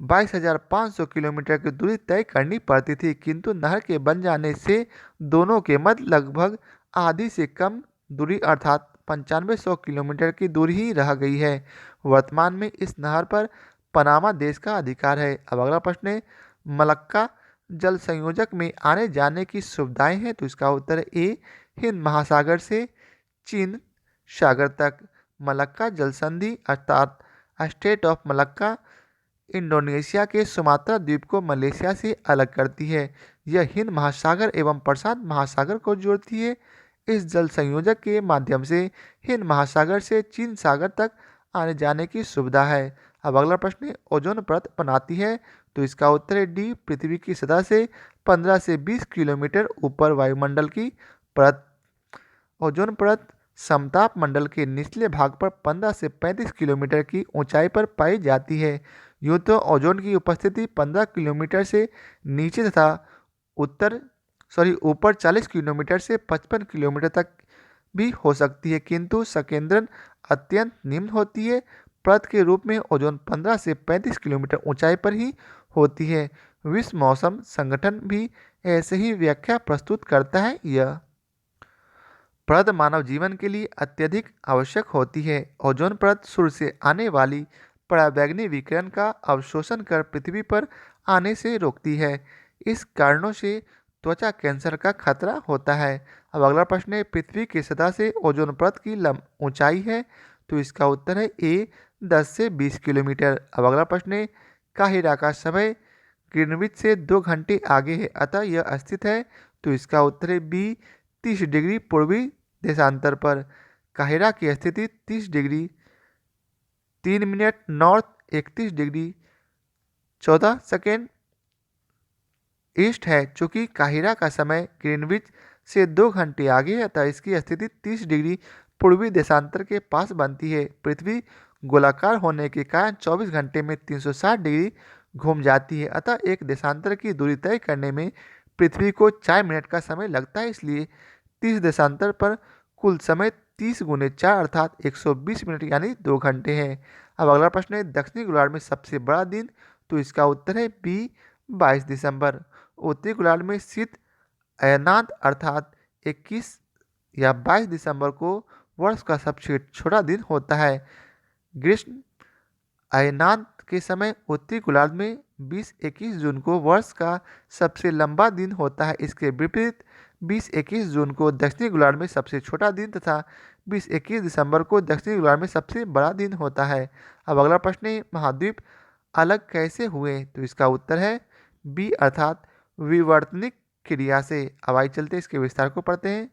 22,500 किलोमीटर की दूरी तय करनी पड़ती थी, किंतु नहर के बन जाने से दोनों के मध्य लगभग आधी से कम दूरी अर्थात 9500 किलोमीटर की दूरी ही रह गई है। वर्तमान में इस नहर पर पनामा देश का अधिकार है। अब अगला प्रश्न है, मलक्का जल संयोजक में आने जाने की सुविधाएं हैं, तो इसका उत्तर है ए, हिंद महासागर से चीन सागर तक। मलक्का जल संधि अर्थात स्टेट ऑफ मलक्का इंडोनेशिया के सुमात्रा द्वीप को मलेशिया से अलग करती है। यह हिंद महासागर एवं प्रशांत महासागर को जोड़ती है। इस जल संयोजक के माध्यम से हिंद महासागर से चीन सागर तक आने जाने की सुविधा है। अब अगला प्रश्न है, ओजोन परत बनाती है, तो इसका उत्तर है डी, पृथ्वी की सतह से 15 से 20 किलोमीटर ऊपर वायुमंडल की परत। ओजोन परत समताप मंडल के निचले भाग पर 15 से 35 किलोमीटर की ऊंचाई पर पाई जाती है। यूँ तो ओजोन की उपस्थिति 15 किलोमीटर से नीचे तथा ऊपर 40 किलोमीटर से 55 किलोमीटर तक भी हो सकती है, किंतु संकेंद्रण अत्यंत निम्न होती है। परत के रूप में ओजोन 15 से 35 किलोमीटर ऊंचाई पर ही होती है। विश्व मौसम संगठन भी ऐसे ही व्याख्या प्रस्तुत करता है। यह परत मानव जीवन के लिए अत्यधिक आवश्यक होती है। ओजोन परत सूर्य से आने वाली पराबैंगनी विकिरण का अवशोषण कर पृथ्वी पर आने से रोकती है। इस कारणों से त्वचा कैंसर का खतरा होता है। अब अगला प्रश्न है, पृथ्वी की सतह से ओजोन परत की ऊंचाई है, तो इसका उत्तर है ए, 10 से 20 किलोमीटर। अब अगला प्रश्न है, काहिरा का समय ग्रीनविच से 2 घंटे आगे है, अतः यह स्थित है, तो इसका उत्तर है बी, 30 डिग्री पूर्वी देशांतर पर। काहिरा की स्थिति 30 degree 3 minute north, 31 degree 14 second east है। चूंकि काहिरा का समय ग्रीनविच से 2 घंटे आगे है, अतः इसकी स्थिति 30 डिग्री पूर्वी देशांतर के पास बनती है। पृथ्वी गोलाकार होने के कारण 24 घंटे में 360 डिग्री घूम जाती है, अतः एक देशांतर की दूरी तय करने में पृथ्वी को 4 मिनट का समय लगता है। इसलिए 30 देशांतर पर कुल समय 30 गुने 4 अर्थात 120 मिनट यानी 2 घंटे हैं। अब अगला प्रश्न है, दक्षिणी गोलार्ध में सबसे बड़ा दिन, तो इसका उत्तर है बी, 22 दिसंबर। उत्तरी गोलार्ध में शीत अयनाद अर्थात 21 या 22 दिसंबर को वर्ष का सबसे छोटा दिन होता है। ग्रीष्म अयनाद के समय उत्तरी गोलार्ध में 20-21 जून को वर्ष का सबसे लंबा दिन होता है। इसके विपरीत 20-21 जून को दक्षिणी गोलार्ध में सबसे छोटा दिन तथा 20-21 दिसंबर को दक्षिणी गोलार्ध में सबसे बड़ा दिन होता है। अब अगला प्रश्न है, महाद्वीप अलग कैसे हुए, तो इसका उत्तर है बी अर्थात विवर्तनिक क्रिया से। अब आइए चलते इसके विस्तार को पढ़ते हैं।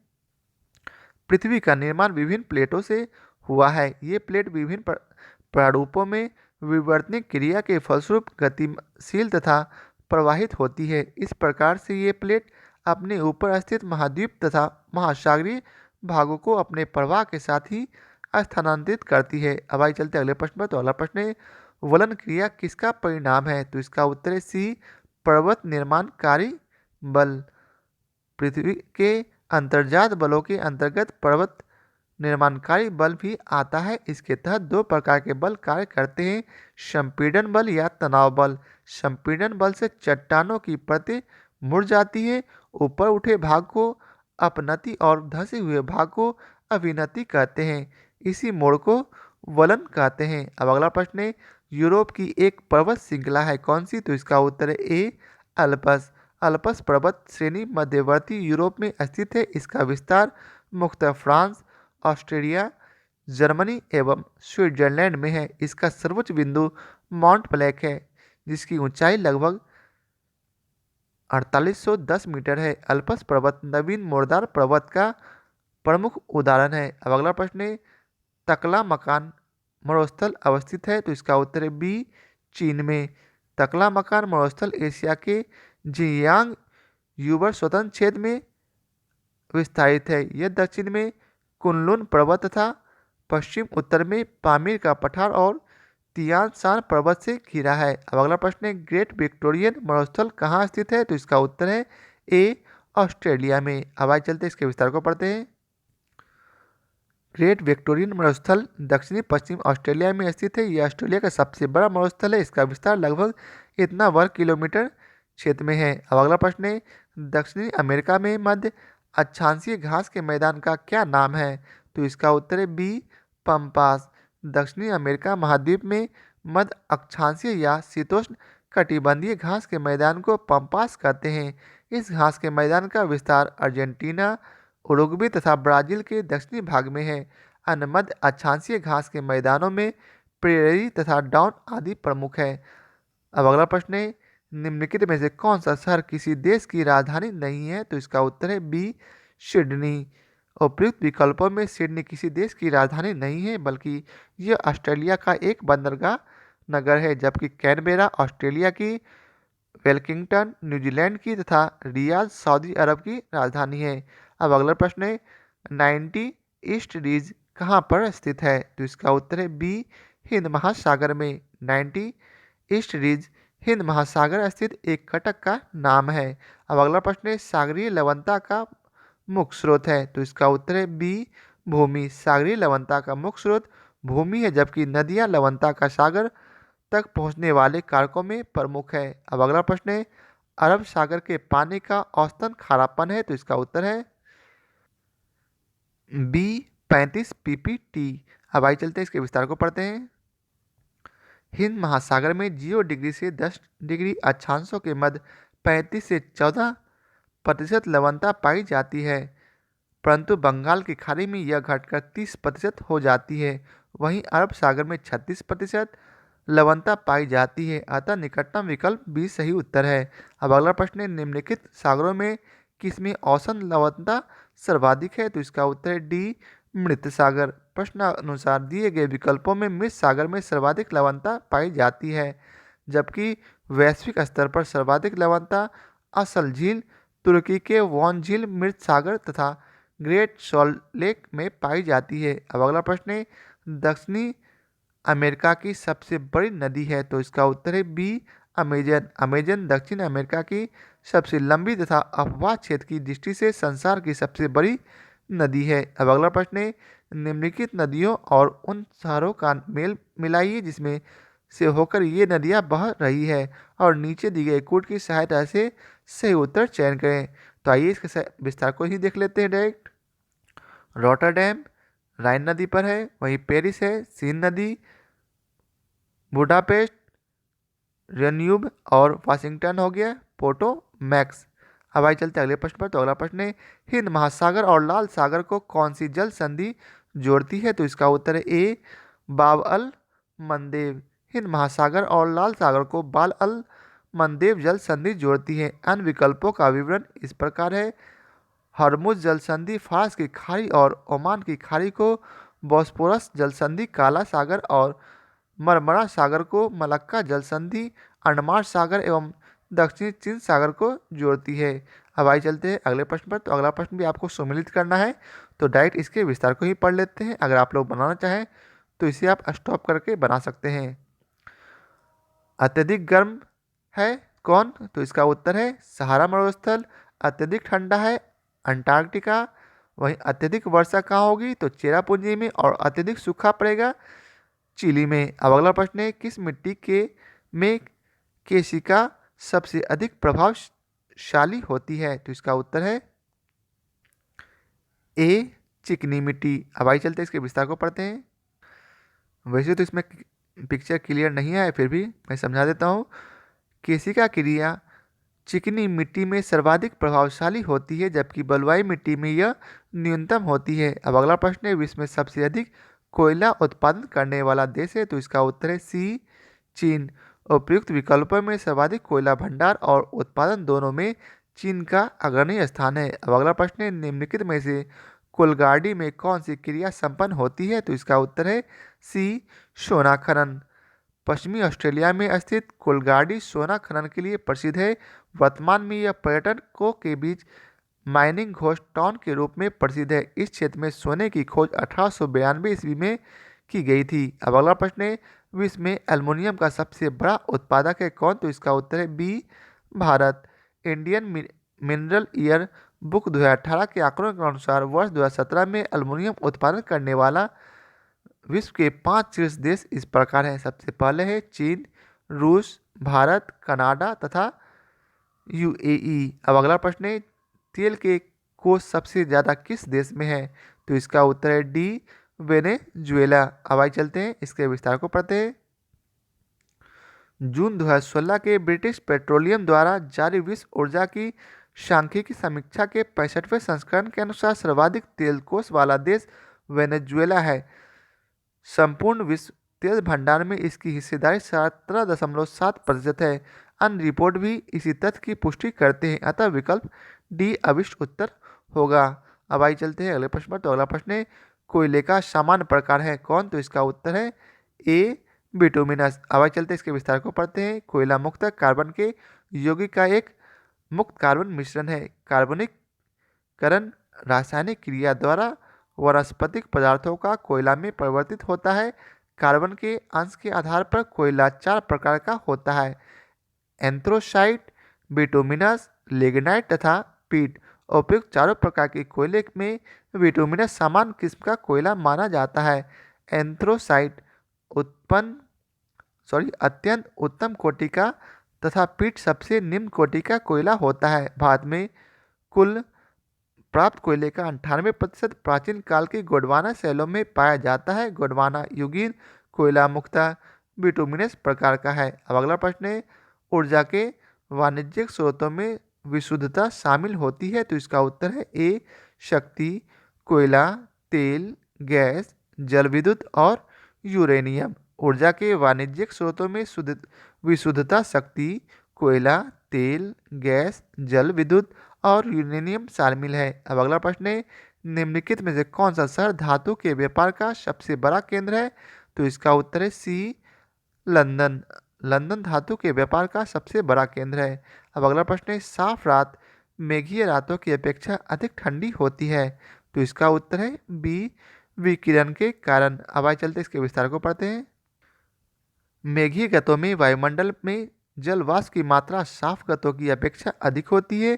पृथ्वी का निर्माण विभिन्न प्लेटों से हुआ है। ये प्लेट विभिन्न प्रारूपों में विवर्तनिक क्रिया के फलस्वरूप गतिशील तथा प्रवाहित होती है। इस प्रकार से ये प्लेट अपने ऊपर स्थित महाद्वीप तथा महासागरीय भागों को अपने प्रवाह के साथ ही स्थानांतरित करती है। अब आइए चलते अगले प्रश्न पर। तो अगला प्रश्न है, वलन क्रिया किसका परिणाम है, तो इसका उत्तर है सी, पर्वत निर्माणकारी बल। पृथ्वी के अंतर्जात बलों के अंतर्गत पर्वत निर्माणकारी बल भी आता है। इसके तहत 2 प्रकार के बल कार्य करते हैं, संपीड़न बल या तनाव बल। संपीड़न बल से चट्टानों की परतें मुड़ जाती है। ऊपर उठे भाग को अपनति और धंसे हुए भाग को अभिनति कहते हैं। इसी मोड़ को वलन कहते हैं। अब अगला प्रश्न है, यूरोप की एक पर्वत श्रृंखला है, कौन सी, तो इसका उत्तर है ए, अल्पस। अल्पस पर्वत श्रेणी मध्यवर्ती यूरोप में स्थित है। इसका विस्तार मुख्यतः फ्रांस, ऑस्ट्रिया, जर्मनी एवं स्विट्जरलैंड में है। इसका सर्वोच्च बिंदु माउंट ब्लैक है, जिसकी ऊंचाई लगभग 4810 मीटर है। अल्पस पर्वत नवीन मोरदार पर्वत का प्रमुख उदाहरण है। अब अगला प्रश्न है, तकला मकान मरुस्थल अवस्थित है, तो इसका उत्तर है बी, चीन में। तकला मकान मरुस्थल एशिया के जियांग यूबर स्वतंत्र क्षेत्र में विस्तारित है। यह दक्षिण में कुनलुन पर्वत तथा पश्चिम उत्तर में पामीर का पठार और तियान शान पर्वत से घिरा है। अब अगला प्रश्न है, ग्रेट विक्टोरियन मरुस्थल कहाँ स्थित है, तो इसका उत्तर है ए, ऑस्ट्रेलिया में। अब आइए चलते इसके विस्तार को पढ़ते हैं। ग्रेट विक्टोरियन मरुस्थल दक्षिणी पश्चिम ऑस्ट्रेलिया में स्थित है। यह ऑस्ट्रेलिया का सबसे बड़ा मरुस्थल है। इसका विस्तार लगभग इतना वर्ग किलोमीटर क्षेत्र में है। अब अगला प्रश्न है, दक्षिणी अमेरिका में मध्य अक्षांशीय घास के मैदान का क्या नाम है? तो इसका उत्तर है बी, पम्पास। दक्षिणी अमेरिका महाद्वीप में मध्य अक्षांशीय या शीतोष्ण कटिबंधीय घास के मैदान को पम्पास कहते हैं। इस घास के मैदान का विस्तार अर्जेंटीना, उरुग्वे तथा ब्राजील के दक्षिणी भाग में है। अन्य मध्य अक्षांशीय घास के मैदानों में प्रेयरी तथा डाउन आदि प्रमुख है। अब अगला प्रश्न है, निम्नलिखित में से कौन सा शहर किसी देश की राजधानी नहीं है? तो इसका उत्तर है बी, सिडनी। उपयुक्त विकल्पों में सिडनी किसी देश की राजधानी नहीं है, बल्कि यह ऑस्ट्रेलिया का एक बंदरगाह नगर है, जबकि कैनबेरा ऑस्ट्रेलिया की, वेलिंगटन न्यूजीलैंड की तथा रियाद सऊदी अरब की राजधानी है। अब अगला प्रश्न है, 90 ईस्ट रीज कहाँ पर स्थित है? तो इसका उत्तर है बी, हिंद महासागर में। 90 ईस्ट रीज हिंद महासागर स्थित एक कटक का नाम है। अब अगला प्रश्न है, सागरीय लवणता का मुख्य स्रोत है? तो इसका उत्तर है बी, भूमि। सागरीय लवणता का मुख्य स्रोत भूमि है, जबकि नदियां लवणता का सागर तक पहुंचने वाले कारकों में प्रमुख है। अब अगला प्रश्न है, अरब सागर के पानी का औसतन खारापन है? तो इसका उत्तर है बी, 35 पीपीटी। अब आइए चलते हैं इसके विस्तार को पढ़ते हैं। हिंद महासागर में 0 डिग्री से 10 डिग्री अक्षांशों के मध्य 35 से 14% लवणता पाई जाती है, परंतु बंगाल की खाड़ी में यह घटकर 30% हो जाती है। वहीं अरब सागर में 36% लवणता पाई जाती है। अतः निकटतम विकल्प बी सही उत्तर है। अब अगला प्रश्न है, निम्नलिखित सागरों में किसमें औसत लवणता सर्वाधिक है? तो इसका उत्तर है डी, मृत सागर। प्रश्नानुसार दिए गए विकल्पों में मृत सागर में सर्वाधिक लवणता पाई जाती है, जबकि वैश्विक स्तर पर सर्वाधिक लवणता असल झील, तुर्की के वॉन झील, मृत सागर तथा ग्रेट सॉल्ट लेक में पाई जाती है। अब अगला प्रश्न है, दक्षिणी अमेरिका की सबसे बड़ी नदी है? तो इसका उत्तर है बी, अमेजन। अमेजन दक्षिण अमेरिका की सबसे लंबी तथा अपवाह क्षेत्र की दृष्टि से संसार की सबसे बड़ी नदी है। अब अगला प्रश्न है, निम्नलिखित नदियों और उन शहरों का मेल मिलाइए जिसमें से होकर ये नदियाँ बह रही है और नीचे दी गई कोड की सहायता से सही उत्तर चयन करें। तो आइए इसके विस्तार को ही देख लेते हैं डायरेक्ट। रॉटरडैम राइन नदी पर है, वहीं पेरिस है, सीन नदी, बुडापेस्ट, रेन्यूब और वाशिंगटन हो गया पोर्टो मैक्स। अब आइए चलते अगले प्रश्न पर। तो अगला प्रश्न है, हिंद महासागर और लाल सागर को कौन सी जल संधि जोड़ती है? तो इसका उत्तर है ए, बाब अल मंदेव। हिंद महासागर और लाल सागर को बाल अल मंदेव जल संधि जोड़ती है। अन्य विकल्पों का विवरण इस प्रकार है, हरमुज जल संधि फारस की खाड़ी और ओमान की खाड़ी को बॉस्पोरस जल संधि काला सागर और मरमरा सागर को मलक्का जल संधि अंडमान सागर एवं दक्षिणी चीन सागर को जोड़ती है। अब आइए चलते हैं अगले प्रश्न पर। तो अगला प्रश्न भी आपको सम्मिलित करना है, तो डायरेक्ट इसके विस्तार को ही पढ़ लेते हैं। अगर आप लोग बनाना चाहें तो इसे आप स्टॉप करके बना सकते हैं। अत्यधिक गर्म है कौन? तो इसका उत्तर है सहारा मरुस्थल। अत्यधिक ठंडा है अंटार्कटिका। वहीं अत्यधिक वर्षा कहाँ होगी? तो चेरापूंजी में। और अत्यधिक सूखा पड़ेगा चिली में। अब अगला प्रश्न है, किस मिट्टी के में केशिका सबसे अधिक प्रभावशाली होती है? तो इसका उत्तर है ए, चिकनी मिट्टी। अब आइए चलते हैं इसके विस्तार को पढ़ते हैं। वैसे तो इसमें पिक्चर क्लियर नहीं है, फिर भी मैं समझा देता हूँ। केशिका क्रिया चिकनी मिट्टी में सर्वाधिक प्रभावशाली होती है, जबकि बलुआई मिट्टी में यह न्यूनतम होती है। अब अगला प्रश्न है, विश्व में सबसे अधिक कोयला उत्पादन करने वाला देश है? तो इसका उत्तर है सी, चीन। उपयुक्त विकल्पों में सर्वाधिक कोयला भंडार और उत्पादन दोनों में चीन का अग्रणी स्थान है। अब अगला प्रश्न है, निम्नलिखित में से कोलगार्डी में कौन सी क्रिया संपन्न होती है? तो इसका उत्तर है सी, सोना खनन। पश्चिमी ऑस्ट्रेलिया में स्थित कोलगार्डी सोना खनन के लिए प्रसिद्ध है। वर्तमान में यह पर्यटकों के बीच माइनिंग घोस्ट टाउन के रूप में प्रसिद्ध है। इस क्षेत्र में सोने की खोज 1892 ईस्वी में की गई थी। अब अगला प्रश्न है, विश्व में एल्युमिनियम का सबसे बड़ा उत्पादक है कौन? तो इसका उत्तर है B, Bharat. Indian mineral year book 2018 के आंकड़ों के अनुसार वर्ष 2017 में एल्युमिनियम उत्पादन करने वाला विश्व के 5 शीर्ष देश इस प्रकार हैं। सबसे पहले है चीन, रूस, भारत, कनाडा तथा यूएई। अब अगला प्रश्न है, तेल के कोष सबसे ज़्यादा किस देश में है? तो इसका उत्तर है डी, वेनेजुएला। अब आइए चलते हैं इसके विस्तार को पढ़ते हैं। जून 2016 के ब्रिटिश पेट्रोलियम द्वारा जारी विश्व ऊर्जा की सांख्यिकी समीक्षा के 65वें संस्करण के अनुसार सर्वाधिक तेल कोष वाला देश वेनेजुएला है। संपूर्ण विश्व तेल भंडार में इसकी हिस्सेदारी 17.7% है। अन्य रिपोर्ट भी इसी तथ्य की पुष्टि करते हैं, अतः विकल्प डी अभिष्ट उत्तर होगा। अब आइए चलते हैं अगले प्रश्न पर। तो अगला प्रश्न है, कोयले का सामान्य प्रकार है कौन? तो इसका उत्तर है ए, बिटुमिनस। अब आइए चलते हैं इसके विस्तार को पढ़ते हैं। कोयला मुक्त कार्बन के यौगिक का एक मुक्त कार्बन मिश्रण है। कार्बनिककरण रासायनिक क्रिया द्वारा वनस्पतिक पदार्थों का कोयला में परिवर्तित होता है। कार्बन के अंश के आधार पर कोयला 4 प्रकार का होता है: एंथ्रोसाइट, बिटुमिनस, लिग्नाइट तथा पीट। उपयुक्त चारों प्रकार के कोयले में बिटुमिनस सामान्य किस्म का कोयला माना जाता है। एंथ्रोसाइट अत्यंत उत्तम कोटि का तथा पीट सबसे निम्न कोटि का कोयला होता है। भारत में कुल प्राप्त कोयले का 98% प्राचीन काल के गोंडवाना शैलों में पाया जाता है। गोंडवाना युगीन कोयला मुख्यतः बिटुमिनस प्रकार का है। अब अगला प्रश्न है, ऊर्जा के वाणिज्यिक स्रोतों में विशुद्धता शामिल होती है। तो इसका उत्तर है ए, शक्ति, कोयला, तेल, गैस, जल विद्युत और यूरेनियम। ऊर्जा के वाणिज्यिक स्रोतों में विशुद्धता शक्ति, कोयला, तेल, गैस, जल विद्युत और यूरेनियम शामिल है। अब अगला प्रश्न है, निम्नलिखित में से कौन सा शहर धातु के व्यापार का सबसे बड़ा केंद्र है? तो इसका उत्तर है सी, लंदन। लंदन धातु के व्यापार का सबसे बड़ा केंद्र है। अब अगला प्रश्न है, साफ रात मेघीय रातों की अपेक्षा अधिक ठंडी होती है। तो इसका उत्तर है बी, विकिरण के कारण। अब आइए चलते इसके विस्तार को पढ़ते हैं। मेघीय गतों में वायुमंडल में जल वाष्प की मात्रा साफ गतों की अपेक्षा अधिक होती है।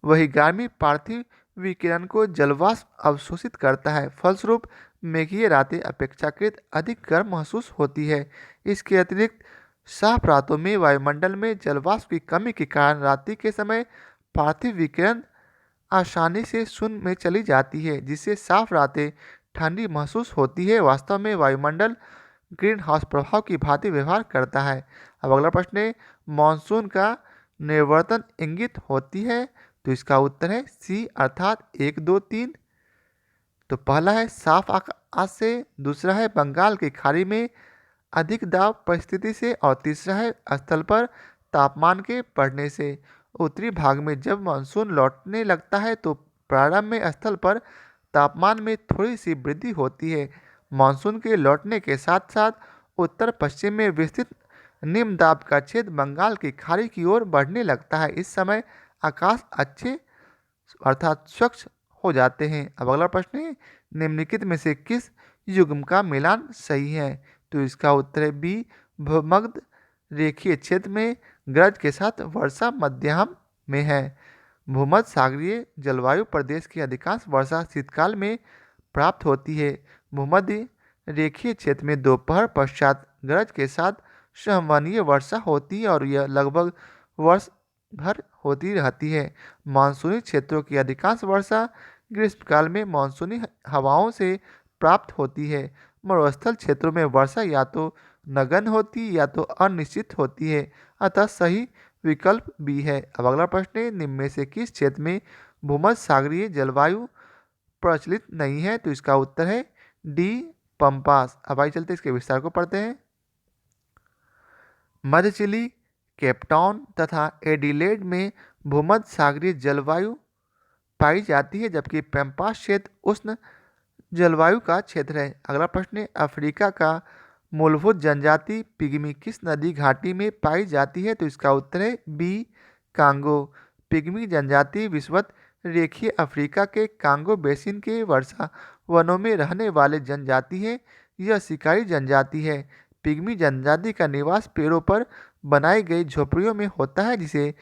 वही गर्मी पार्थिव विकिरण को जलवाष्प अवशोषित करता है। फलस्वरूप मेघीय रातें अपेक्षाकृत अधिक गर्म महसूस होती है। इसके अतिरिक्त साफ रातों में वायुमंडल में जलवाष्प की कमी के कारण रात्रि के समय पार्थिव विकिरण आसानी से शून्य में चली जाती है, जिससे साफ रातें ठंडी महसूस होती है। वास्तव में वायुमंडल ग्रीन हाउस प्रभाव की भांति व्यवहार करता है। अब अगला प्रश्न है, मानसून का निर्वर्तन इंगित होती है। तो इसका उत्तर है सी, अर्थात 1, 2, 3। तो पहला है साफ आकाश से, दूसरा है बंगाल की खाड़ी में अधिक दाब परिस्थिति से और तीसरा है स्थल पर तापमान के बढ़ने से। उत्तरी भाग में जब मानसून लौटने लगता है तो प्रारंभ में स्थल पर तापमान में थोड़ी सी वृद्धि होती है। मानसून के लौटने के साथ साथ उत्तर पश्चिम में विस्तृत निम्न दाब का क्षेत्र बंगाल की खाड़ी की ओर बढ़ने लगता है। इस समय आकाश अच्छे अर्थात स्वच्छ हो जाते हैं। अब अगला प्रश्न है, निम्नलिखित में से किस युग्म का मिलान सही है? तो इसका उत्तर है बी, भूमध्य रेखीय क्षेत्र में गरज के साथ वर्षा मध्याह्न में है। भूमध्य सागरीय जलवायु प्रदेश की अधिकांश वर्षा शीतकाल में प्राप्त होती है। भूमध्य रेखीय क्षेत्र में दोपहर पश्चात गरज के साथ संवहनीय वर्षा होती है और यह लगभग वर्ष भर होती रहती है। मानसूनी क्षेत्रों की अधिकांश वर्षा ग्रीष्मकाल में मानसूनी हवाओं से प्राप्त होती है। मरुस्थल क्षेत्रों में वर्षा या तो नगण्य होती या तो अनिश्चित होती है, अतः सही विकल्प बी है। अब अगला प्रश्न है, निम्न में से किस क्षेत्र में भूमध्य सागरीय जलवायु प्रचलित नहीं है? तो इसका उत्तर है डी, पंपास। अब आइए चलते इसके विस्तार को पढ़ते हैं। मध्य चिली, केपटाउन तथा एडिलेड में भूमध्य सागरीय जलवायु पाई जाती है, जबकि पैम्पास क्षेत्र उष्ण जलवायु का क्षेत्र है। अगला प्रश्न है, अफ्रीका का मूलभूत जनजाति पिग्मी किस नदी घाटी में पाई जाती है? तो इसका उत्तर है बी, कांगो। पिग्मी जनजाति विषुवत रेखीय अफ्रीका के कांगो बेसिन के वर्षा वनों में रहने वाले जनजाति है। यह शिकारी जनजाति है। पिग्मी जनजाति का निवास पेड़ों पर बनाई गई झोपड़ियों में होता है, जिसे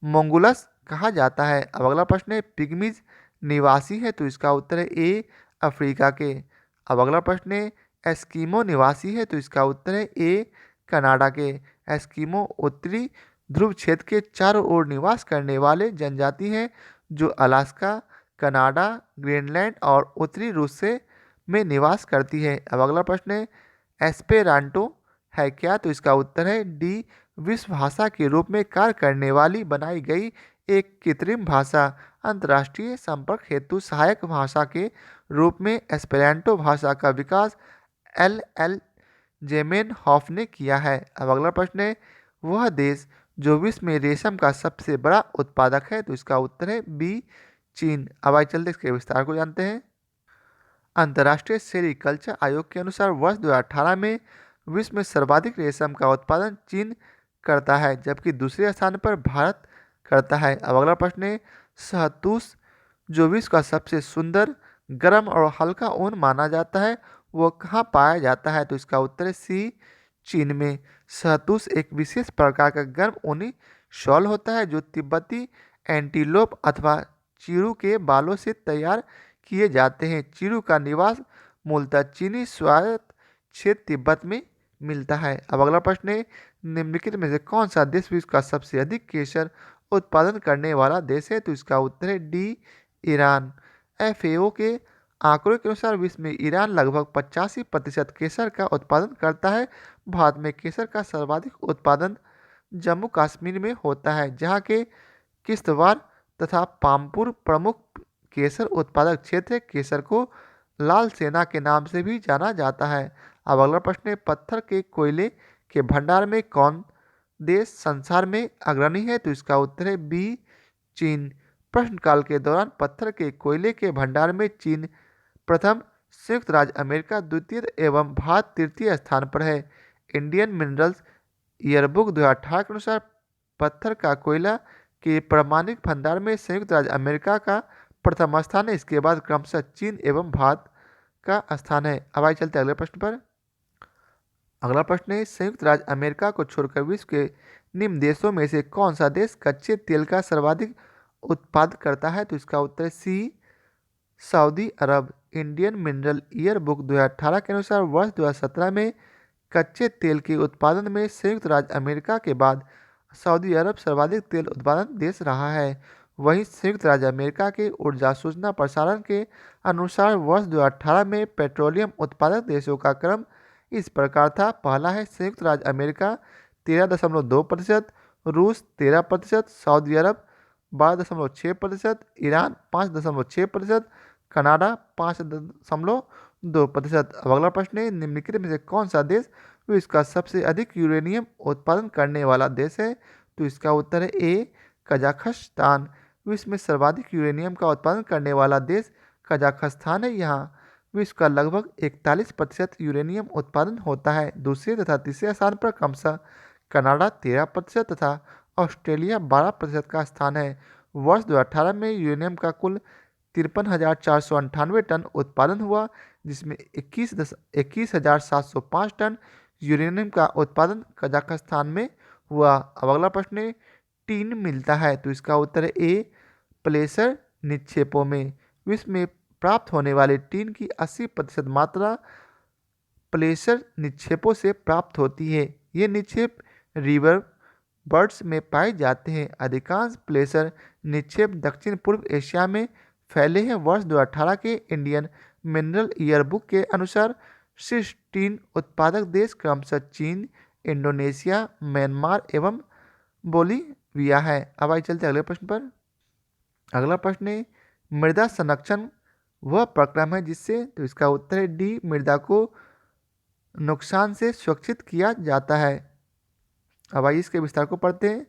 मोंगुलस कहा जाता है? अब अगला प्रश्न है, पिग्मीज निवासी है तो इसका उत्तर है ए अफ्रीका के। अब अगला प्रश्न है, एस्किमो निवासी है तो इसका उत्तर है ए कनाडा के। एस्किमो उत्तरी ध्रुव क्षेत्र के चारों ओर निवास करने वाले जनजाति हैं जो अलास्का, कनाडा, ग्रीनलैंड और उत्तरी रूस से में निवास करती है। अब अगला प्रश्न है, एस्पेरांटो है क्या? तो इसका उत्तर है डी विश्व भाषा के रूप में कार्य करने वाली बनाई गई एक कृत्रिम भाषा। अंतर्राष्ट्रीय संपर्क हेतु सहायक भाषा के रूप में एस्पेरांटो भाषा का विकास एल जेमेनहॉफ ने किया है। अब अगला प्रश्न है, वह देश जो विश्व में रेशम का सबसे बड़ा उत्पादक है? तो इसका उत्तर है बी चीन। अब आइए चलते इसके विस्तार को जानते हैं। अंतर्राष्ट्रीय सेरीकल्चर आयोग के अनुसार वर्ष 2018 में विश्व में सर्वाधिक रेशम का उत्पादन चीन करता है, जबकि दूसरे स्थान पर भारत करता है। अब अगला प्रश्न है, शहतूश जो विश्व का सबसे सुंदर, गर्म और हल्का ऊन माना जाता है, वो कहाँ पाया जाता है? तो इसका उत्तर है सी चीन में। शहतूश एक विशेष प्रकार का गर्म ऊनी शॉल होता है जो तिब्बती एंटीलोप अथवा चीरू के बालों से तैयार किए जाते हैं। चीरू का निवास मूलतः चीनी स्वायत्त क्षेत्र तिब्बत में मिलता है। अब अगला प्रश्न है, निम्नलिखित में से कौन सा देश विश्व का सबसे अधिक केसर उत्पादन करने वाला देश है? तो इसका उत्तर है डी ईरान। एफएओ के आंकड़ों के अनुसार विश्व में ईरान लगभग 85% केसर का उत्पादन करता है। भारत में केसर का सर्वाधिक उत्पादन जम्मू कश्मीर में होता है, जहाँ के किश्तवाड़ तथा पामपुर प्रमुख केसर उत्पादक क्षेत्र है। केसर को लाल सेना के नाम से भी जाना जाता है। अब अगला प्रश्न है, पत्थर के कोयले के भंडार में कौन देश संसार में अग्रणी है? तो इसका उत्तर है बी चीन। प्रश्नकाल के दौरान पत्थर के कोयले के भंडार में चीन प्रथम, संयुक्त राज्य अमेरिका द्वितीय एवं भारत तृतीय स्थान पर है। इंडियन मिनरल्स ईयरबुक 2018 के अनुसार पत्थर का कोयला के प्रामाणिक भंडार में संयुक्त राज्य अमेरिका का प्रथम स्थान है। इसके बाद क्रमशः चीन एवं भारत का स्थान है। अब आइए चलते अगले प्रश्न पर। अगला प्रश्न है, संयुक्त राज्य अमेरिका को छोड़कर विश्व के निम्न देशों में से कौन सा देश कच्चे तेल का सर्वाधिक उत्पादन करता है? तो इसका उत्तर है सी सऊदी अरब। इंडियन मिनरल ईयर बुक 2018 के अनुसार वर्ष 2017 में कच्चे तेल के उत्पादन में संयुक्त राज्य अमेरिका के बाद सऊदी अरब सर्वाधिक तेल उत्पादन देश रहा है। वहीं संयुक्त राज्य अमेरिका के ऊर्जा सूचना प्रसारण के अनुसार वर्ष 2018 में पेट्रोलियम उत्पादक देशों का क्रम इस प्रकार था। पहला है संयुक्त राज्य अमेरिका 13.2%, रूस 13%, सऊदी अरब 12.6%, ईरान 5.6%, कनाडा 5.2%। अब अगला प्रश्न है, निम्नलिखित में से कौन सा देश विश्व का सबसे अधिक यूरेनियम उत्पादन करने वाला देश है? तो इसका उत्तर है ए कजाखस्तान। विश्व में सर्वाधिक यूरेनियम का उत्पादन करने वाला देश कजाखस्तान है। यहाँ विश्व का लगभग 41% यूरेनियम उत्पादन होता है। दूसरे तथा तीसरे स्थान पर क्रमशः कनाडा 13% तथा ऑस्ट्रेलिया 12% का स्थान है। वर्ष 2018 में यूरेनियम का कुल 53,498 टन उत्पादन हुआ, जिसमें 21,705 टन यूरेनियम का उत्पादन कजाकिस्तान में हुआ। अब अगला प्रश्न है, टीन मिलता है? तो इसका उत्तर है ए प्लेसर निक्षेपों में। विश्व में प्राप्त होने वाले टीन की 80% मात्रा प्लेसर निक्षेपों से प्राप्त होती है। ये निक्षेप रिवर बर्ड्स में पाए जाते हैं। अधिकांश प्लेसर निक्षेप दक्षिण पूर्व एशिया में फैले हैं। वर्ष 2018 के इंडियन मिनरल ईयरबुक के अनुसार शीर्ष टीन उत्पादक देश क्रमशः चीन, इंडोनेशिया, म्यांमार एवं बोलीविया है। अब आइए चलते अगले प्रश्न पर। अगला प्रश्न है, मृदा संरक्षण वह प्रक्रम है जिससे? तो इसका उत्तर है डी मृदा को नुकसान से सुरक्षित किया जाता है। अब आइए इसके विस्तार को पढ़ते हैं।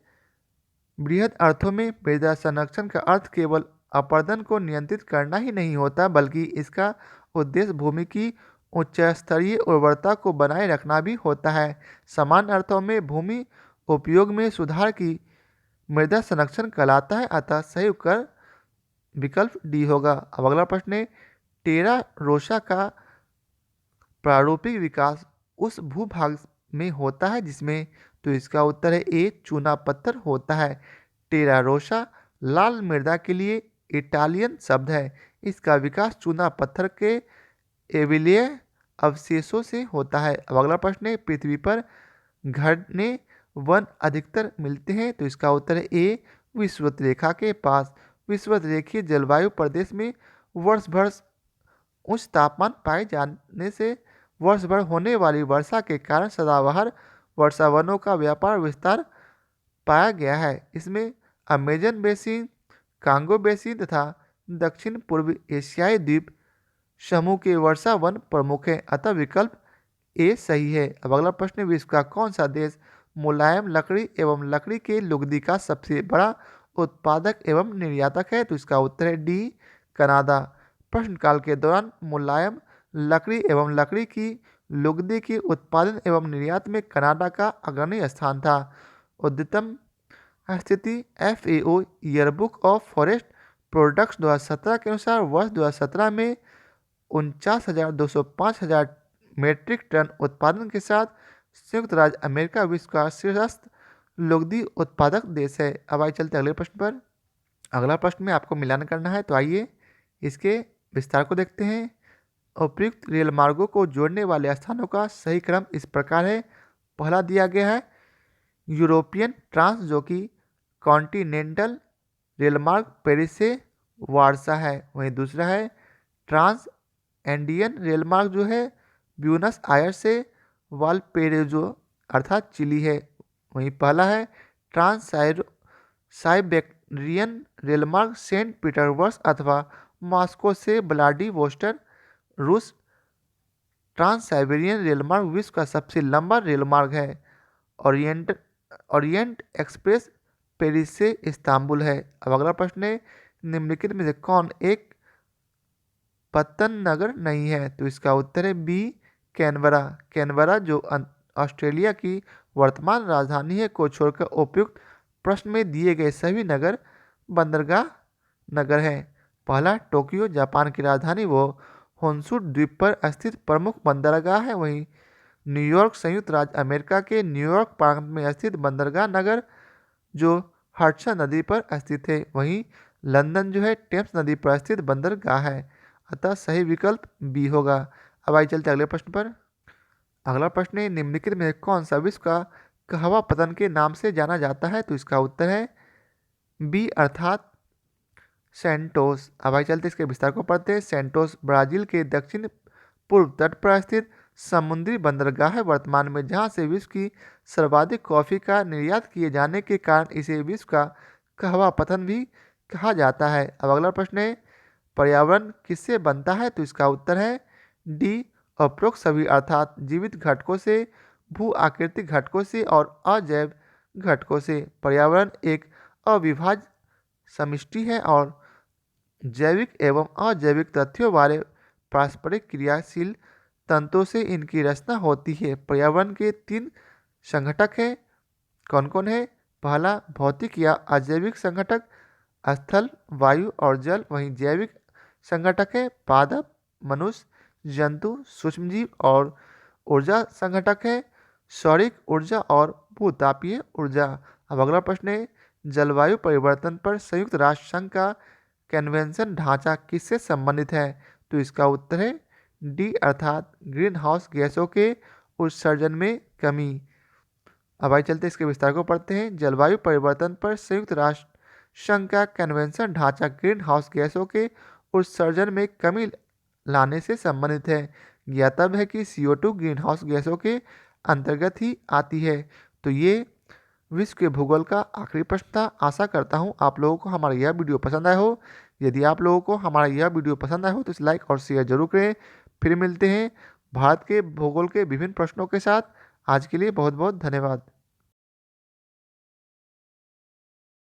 बृहद अर्थों में मृदा संरक्षण का अर्थ केवल अपरदन को नियंत्रित करना ही नहीं होता, बल्कि इसका उद्देश्य भूमि की उच्च स्तरीय उर्वरता को बनाए रखना भी होता है। समान अर्थों में भूमि उपयोग में सुधार की मृदा संरक्षण कहलाता है। अतः सही उत्तर विकल्प डी होगा। अब अगला प्रश्न है, टेरा रोसा का प्रारूपिक विकास उस भूभाग में होता है जिसमें? तो इसका उत्तर है ए चूना पत्थर होता है। टेरा रोसा लाल मृदा के लिए इटालियन शब्द है। इसका विकास चूना पत्थर के एविलिय अवशेषों से होता है। अब अगला प्रश्न है, पृथ्वी पर घने वन अधिकतर मिलते हैं, तो इसका उत्तर है ए विषुवत रेखा के पास। विषुवत रेखीय जलवायु प्रदेश में वर्ष भर उच्च तापमान पाए जाने से वर्ष भर होने वाली वर्षा के कारण सदाबहार वर्षावनों का व्यापार विस्तार पाया गया है। इसमें अमेजन बेसिन, कांगो बेसिन तथा दक्षिण पूर्वी एशियाई द्वीप समूह के वर्षा वन प्रमुख हैं, अतः विकल्प ए सही है। अब अगला प्रश्न, विश्व का कौन सा देश मुलायम लकड़ी एवं लकड़ी के लुगदी का सबसे बड़ा उत्पादक एवं निर्यातक है, तो इसका उत्तर है डी कनाडा। प्रश्नकाल के दौरान मुलायम लकड़ी एवं लकड़ी की लुगदी के उत्पादन एवं निर्यात में कनाडा का अग्रणी स्थान था। उद्यतम स्थिति FAO yearbook of forest products 2017 के अनुसार वर्ष 2017 में 49,205 मीट्रिक टन उत्पादन के साथ संयुक्त राज्य अमेरिका विश्व का शीर्षस्थ लुगदी उत्पादक देश है। अब आइए चलते अगले प्रश्न पर। अगला प्रश्न में आपको मिलान करना है, तो आइए इसके विस्तार को देखते हैं। उपयुक्त रेल मार्गों को जोड़ने वाले स्थानों का सही क्रम इस प्रकार है। पहला दिया गया है यूरोपियन ट्रांस, जो कि कॉन्टिनेंटल रेलमार्ग पेरिस से वारसा है। वहीं दूसरा है ट्रांस एंडियन रेलमार्ग, जो है ब्यूनस आयर्स से वालपेरेजो अर्थात चिली है। वहीं पहला है ट्रांस साइबेरियन रेलमार्ग सेंट पीटर्सबर्ग अथवा मॉस्को से व्लादिवोस्टोक रूस। ट्रांस साइबेरियन रेलमार्ग विश्व का सबसे लंबा रेलमार्ग है। ओरिएंट एक्सप्रेस पेरिस से इस्तांबुल है। अब अगला प्रश्न है, निम्नलिखित में से कौन एक पत्तन नगर नहीं है, तो इसका उत्तर है बी कैनबरा। कैनबरा जो ऑस्ट्रेलिया की वर्तमान राजधानी है को छोड़कर उपयुक्त प्रश्न में दिए गए सभी नगर बंदरगाह नगर हैं। पहला टोक्यो जापान की राजधानी वो होन्शु द्वीप पर स्थित प्रमुख बंदरगाह है। वहीं न्यूयॉर्क संयुक्त राज्य अमेरिका के न्यूयॉर्क प्रांत में स्थित बंदरगाह नगर जो हडसन नदी पर स्थित है। वहीं लंदन जो है टेम्स नदी पर स्थित बंदरगाह है, अतः सही विकल्प बी होगा। अब आइए चलते अगले प्रश्न पर। अगला प्रश्न है, निम्नलिखित में कौन सा विश्व का कहवा पतन के नाम से जाना जाता है, तो इसका उत्तर है बी अर्थात सेंटोस। अब आइए चलते इसके विस्तार को पढ़ते हैं। सेंटोस ब्राजील के दक्षिण पूर्व तट पर स्थित समुद्री बंदरगाह है वर्तमान में, जहां से विश्व की सर्वाधिक कॉफ़ी का निर्यात किए जाने के कारण इसे विश्व का कहवा पतन भी कहा जाता है। अब अगला प्रश्न है, पर्यावरण किससे बनता है, तो इसका उत्तर है डी उपरोक्त सभी अर्थात जीवित घटकों से, भू आकृतिक घटकों से और अजैव घटकों से। पर्यावरण एक अविभाज्य समष्टि है और जैविक एवं अजैविक तथ्यों वाले पारस्परिक क्रियाशील तंतुओं से इनकी रचना होती है। पर्यावरण के 3 संघटक हैं, कौन कौन है? पहला भौतिक या अजैविक संघटक स्थल, वायु और जल। वहीं जैविक संघटक है पादप, मनुष्य, जंतु, सूक्ष्मजीव और ऊर्जा संघटक है सौरिक ऊर्जा और भूतापीय ऊर्जा। अब अगला प्रश्न है, जलवायु परिवर्तन पर संयुक्त राष्ट्र संघ का कन्वेंशन ढांचा किससे संबंधित है, तो इसका उत्तर है डी अर्थात ग्रीन हाउस गैसों के उत्सर्जन में कमी। अब आइए चलते इसके विस्तार को पढ़ते हैं। जलवायु परिवर्तन पर संयुक्त राष्ट्र संघ का कन्वेंशन ढांचा ग्रीन हाउस गैसों के उत्सर्जन में कमी लाने से संबंधित है। ज्ञातव्य है कि CO2 ग्रीन हाउस गैसों के अंतर्गत ही आती है। तो ये विश्व के भूगोल का आखिरी प्रश्न था। आशा करता हूँ आप लोगों को हमारा यह वीडियो पसंद आया हो। यदि आप लोगों को हमारा यह वीडियो पसंद आया हो तो इसे लाइक और शेयर जरूर करें। फिर मिलते हैं भारत के भूगोल के विभिन्न प्रश्नों के साथ। आज के लिए बहुत बहुत धन्यवाद।